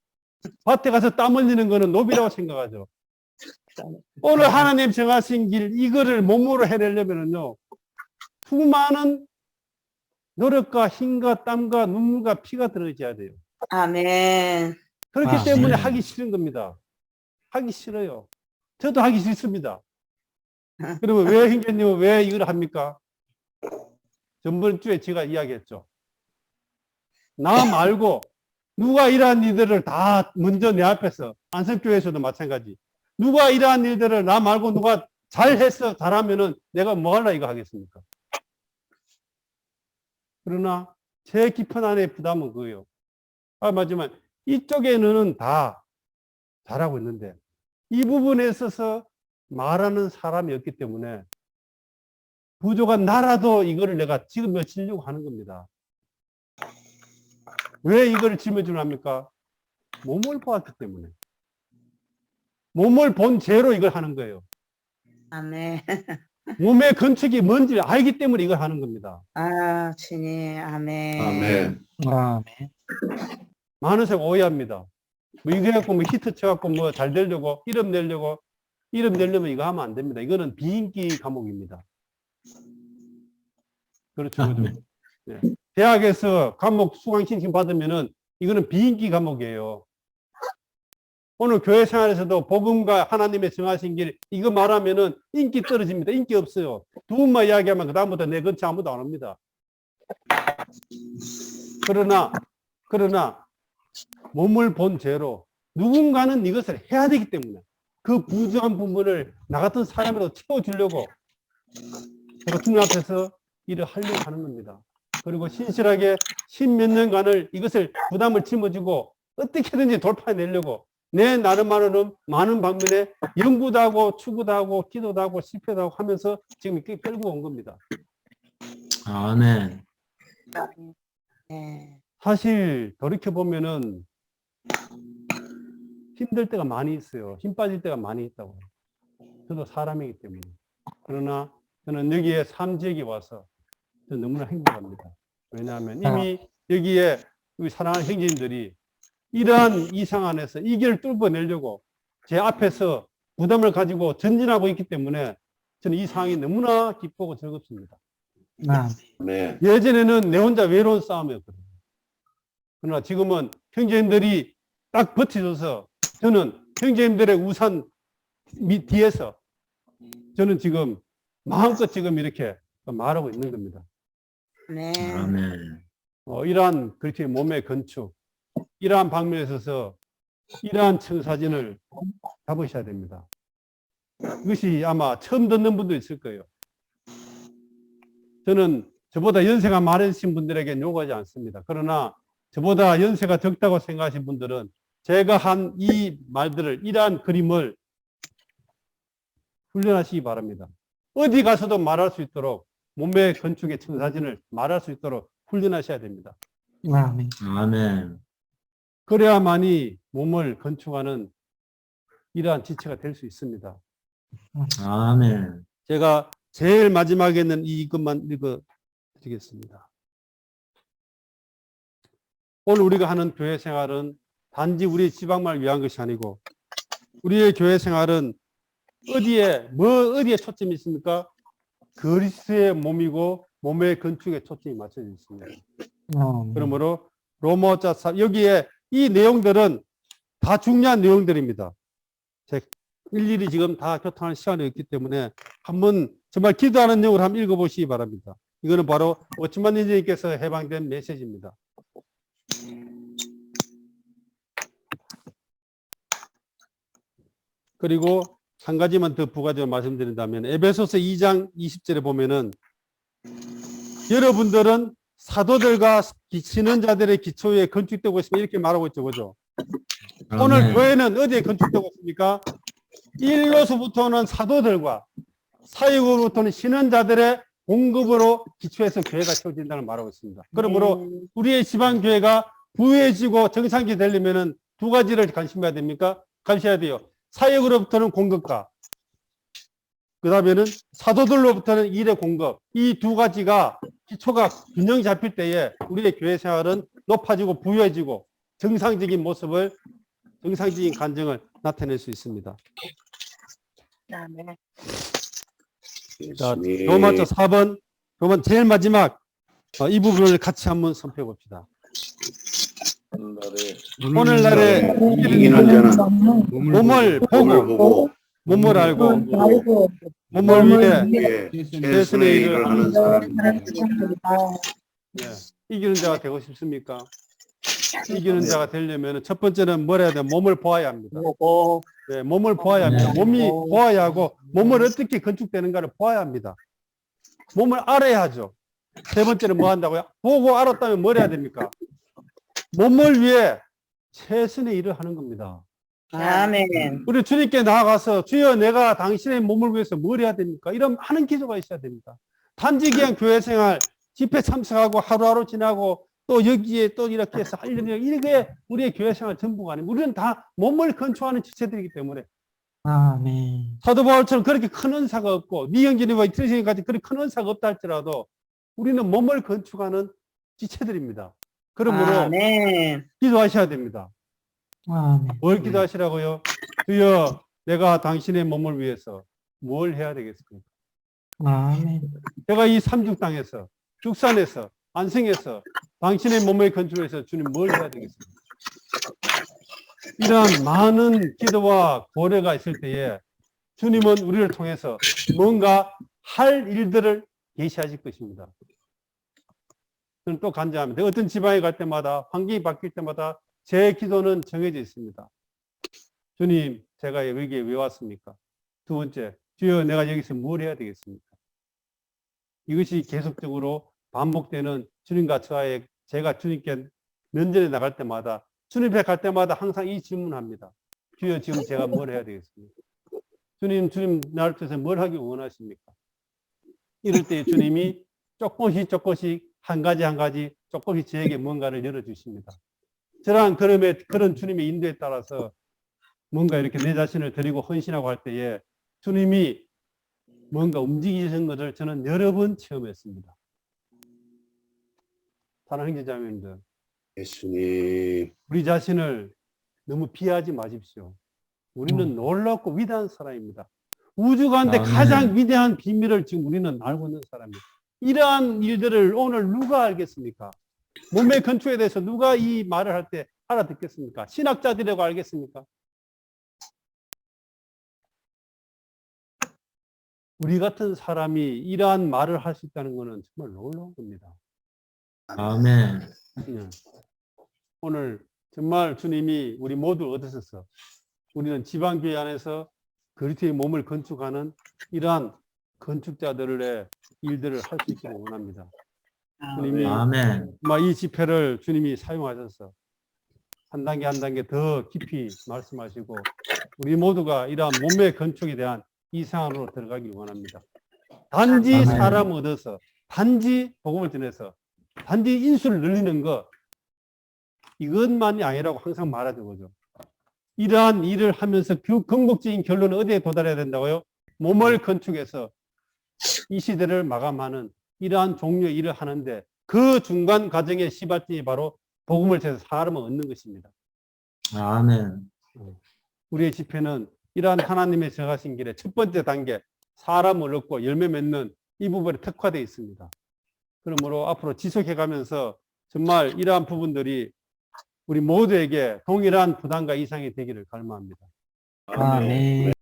밭에 가서 땀 흘리는 거는 노비라고 생각하죠. 오늘 하나님 정하신 길, 이거를 몸으로 해내려면요, 수많은 노력과 힘과 땀과 눈물과 피가 들어져야 돼요. 아멘. 그렇기 때문에 하기 싫은 겁니다. 하기 싫어요. 저도 하기 싫습니다. 그러면 왜 형제님은 왜 이걸 합니까? 전번 주에 제가 이야기했죠. 나 말고 누가 이러한 일들을 다 먼저 내 앞에서, 안성교회에서도 마찬가지. 누가 이러한 일들을 나 말고 누가 잘해서 잘하면은 내가 뭐 할라 이거 하겠습니까? 그러나 제 깊은 안의 부담은 그거예요. 맞지만 이쪽에는 다 잘하고 있는데 이 부분에 있어서 말하는 사람이 없기 때문에 부족한 나라도 이거를 내가 짊어지려고 하는 겁니다. 왜 이거를 짊어지려 합니까? 몸을 보았기 때문에. 몸을 본 죄로 이걸 하는 거예요. 아멘. 몸의 건축이 뭔지 알기 때문에 이걸 하는 겁니다. 아, 주님. 아멘. 아멘. 아멘. 많은 사람 오해합니다. 뭐 이거 해갖고 뭐 히트 쳐갖고 뭐 잘 되려고 이름 내려면 이거 하면 안 됩니다. 이거는 비인기 과목입니다. 그렇죠. 그렇죠. 네. 대학에서 과목 수강 신청 받으면은 이거는 비인기 과목이에요. 오늘 교회 생활에서도 복음과 하나님의 정하신 길 이거 말하면은 인기 떨어집니다. 인기 없어요. 두 분만 이야기하면 그다음부터 내 근처 아무도 안 옵니다. 그러나 몸을 본 죄로 누군가는 이것을 해야 되기 때문에 그 부족한 부분을 나 같은 사람으로 채워주려고 제가 주님 앞에서 일을 하려고 하는 겁니다. 그리고 신실하게 10몇 년간을 이것을 부담을 짊어지고 어떻게든지 돌파해내려고 내 나름만으로는 많은 방면에 연구도 하고 추구도 하고 기도도 하고 실패도 하고 하면서 지금 이렇게 끌고 온 겁니다. 아멘. 네. 사실 돌이켜보면은 힘들 때가 많이 있어요. 힘 빠질 때가 많이 있다고. 저도 사람이기 때문에. 그러나 저는 여기에 삼지역에 와서 저는 너무나 행복합니다. 왜냐하면 이미 여기에 우리 사랑하는 형제님들이 이러한 이상 안에서 이 길을 뚫어내려고 제 앞에서 부담을 가지고 전진하고 있기 때문에 저는 이 상황이 너무나 기쁘고 즐겁습니다. 네. 예전에는 내 혼자 외로운 싸움이었거든요. 그러나 지금은 형제님들이 딱 버텨줘서 저는 형제님들의 우산 뒤에서 저는 지금 마음껏 지금 이렇게 말하고 있는 겁니다. 네. 아멘. 이러한 그렇게 몸의 건축, 이러한 방면에 있어서 이러한 청사진을 잡으셔야 됩니다. 이것이 아마 처음 듣는 분도 있을 거예요. 저는 저보다 연세가 많으신 분들에게 요구하지 않습니다. 그러나 저보다 연세가 적다고 생각하신 분들은 제가 한 이 말들을, 이러한 그림을 훈련하시기 바랍니다. 어디 가서도 말할 수 있도록 몸의 건축의 청사진을 말할 수 있도록 훈련하셔야 됩니다. 아멘. 아멘. 그래야만이 몸을 건축하는 이러한 지체가 될 수 있습니다. 아멘. 제가 제일 마지막에는 이것만 읽어드리겠습니다. 오늘 우리가 하는 교회 생활은 단지 우리 지방만을 위한 것이 아니고 우리의 교회 생활은 어디에 초점이 있습니까? 그리스도의 몸이고 몸의 건축에 초점이 맞춰져 있습니다. 그러므로 로마자 3 여기에 이 내용들은 다 중요한 내용들입니다. 제가 일일이 지금 다 교통할 시간이 없기 때문에 한번 정말 기도하는 내용을 한번 읽어보시기 바랍니다. 이거는 바로 워치만 인재님께서 해방된 메시지입니다. 그리고 한 가지만 더 부가적으로 말씀드린다면 에베소서 2장 20절에 보면은 여러분들은 사도들과 신원자들의 기초에 건축되고 있으면 이렇게 말하고 있죠. 그죠? 오늘 교회는 어디에 건축되고 있습니까? 1로서부터는 사도들과 사역으로부터는 신원자들의 공급으로 기초해서 교회가 세워진다는 말하고 있습니다. 그러므로 우리의 지방교회가 부유해지고 정상기 되려면 두 가지를 관심해야 됩니까? 관심해야 돼요. 사역으로부터는 공급과 그 다음에는 사도들로부터는 일의 공급. 이 두 가지가 기초가 균형이 잡힐 때에 우리의 교회 생활은 높아지고 부유해지고 정상적인 모습을 정상적인 간증을 나타낼 수 있습니다. 자, 로마서 4번 로마 제일 마지막 이 부분을 같이 한번 선포해 봅시다. 오늘날에 이기는 자는 몸을 보고 몸을 알고 몸을 위해 최선의 일을 하는 사람입니다. 이기는 자가 되고 싶습니까? 이기는 자가 되려면 첫 번째는 뭘 해야 돼요? 몸을 보아야 합니다. 네, 몸을 보아야 합니다. 몸이 보아야 하고 몸을 어떻게 건축되는가를 보아야 합니다. 몸을 알아야 하죠. 세 번째는 뭐 한다고요? 보고 알았다면 뭘 해야 됩니까? 몸을 위해 최선의 일을 하는 겁니다. 아멘. 우리 주님께 나아가서 주여 내가 당신의 몸을 위해서 뭘 해야 됩니까? 이런 하는 기도가 있어야 됩니다. 단지 그냥 교회 생활 집회 참석하고 하루하루 지나고 또 여기에 또 이렇게 해서 하려면 이게 우리의 교회 생활 전부가 아니고 우리는 다 몸을 건축하는 지체들이기 때문에 아멘. 사도 바울처럼 그렇게 큰 은사가 없고 니형진이와 이트리신까지 그렇게 큰 은사가 없다 할지라도 우리는 몸을 건축하는 지체들입니다. 그러므로 아멘. 기도하셔야 됩니다. 아멘. 뭘 기도하시라고요? 주여 내가 당신의 몸을 위해서 뭘 해야 되겠습니까? 아멘. 제가 이 삼중 땅에서 죽산에서 안성에서 당신의 몸의 건축에서 주님 뭘 해야 되겠습니까? 이러한 많은 기도와 고려가 있을 때에 주님은 우리를 통해서 뭔가 할 일들을 계시하실 것입니다. 저는 또 간절합니다. 어떤 지방에 갈 때마다 환경이 바뀔 때마다 제 기도는 정해져 있습니다. 주님, 제가 여기에 왜 왔습니까? 두 번째, 주여 내가 여기서 뭘 해야 되겠습니까? 이것이 계속적으로 반복되는 주님과 저와의 제가 주님께 면전에 나갈 때마다 주님 앞에 갈 때마다 항상 이 질문합니다. 주여 지금 제가 뭘 해야 되겠습니까? 주님 나를 통해서 뭘 하기 원하십니까? 이럴 때 주님이 조금씩 한 가지 조금씩 저에게 뭔가를 열어주십니다. 저랑 그런 주님의 인도에 따라서 뭔가 이렇게 내 자신을 드리고 헌신하고 할 때에 주님이 뭔가 움직이시는 것을 저는 여러 번 체험했습니다. 사랑하는 형제자매님들, 예수님. 우리 자신을 너무 비하하지 마십시오. 우리는 놀랍고 위대한 사람입니다. 우주 가운데 가장 위대한 비밀을 지금 우리는 알고 있는 사람입니다. 이러한 일들을 오늘 누가 알겠습니까? 몸의 건축에 대해서 누가 이 말을 할 때 알아듣겠습니까? 신학자들이라고 알겠습니까? 우리 같은 사람이 이러한 말을 할 수 있다는 것은 정말 놀라운 겁니다. 아멘. 오늘 정말 주님이 우리 모두 얻으셔서 우리는 지방교회 안에서 그리스도의 몸을 건축하는 이러한 건축자들의 일들을 할 수 있기를 원합니다. 주님이 아멘. 이 집회를 주님이 사용하셔서 한 단계 한 단계 더 깊이 말씀하시고 우리 모두가 이러한 몸의 건축에 대한 이 상황으로 들어가기 원합니다. 단지 아멘. 사람 얻어서 단지 복음을 전해서 단지 인수를 늘리는 것 이것만이 아니라고 항상 말하죠. 그죠? 이러한 일을 하면서 그 궁극적인 결론은 어디에 도달해야 된다고요? 몸을 건축해서 이 시대를 마감하는 이러한 종류의 일을 하는데 그 중간 과정의 시발점이 바로 복음을 통해서 사람을 얻는 것입니다. 아멘. 우리의 집회는 이러한 하나님의 정하신 길의 첫 번째 단계, 사람을 얻고 열매 맺는 이 부분에 특화되어 있습니다. 그러므로 앞으로 지속해 가면서 정말 이러한 부분들이 우리 모두에게 동일한 부담과 이상이 되기를 갈망합니다. 아멘.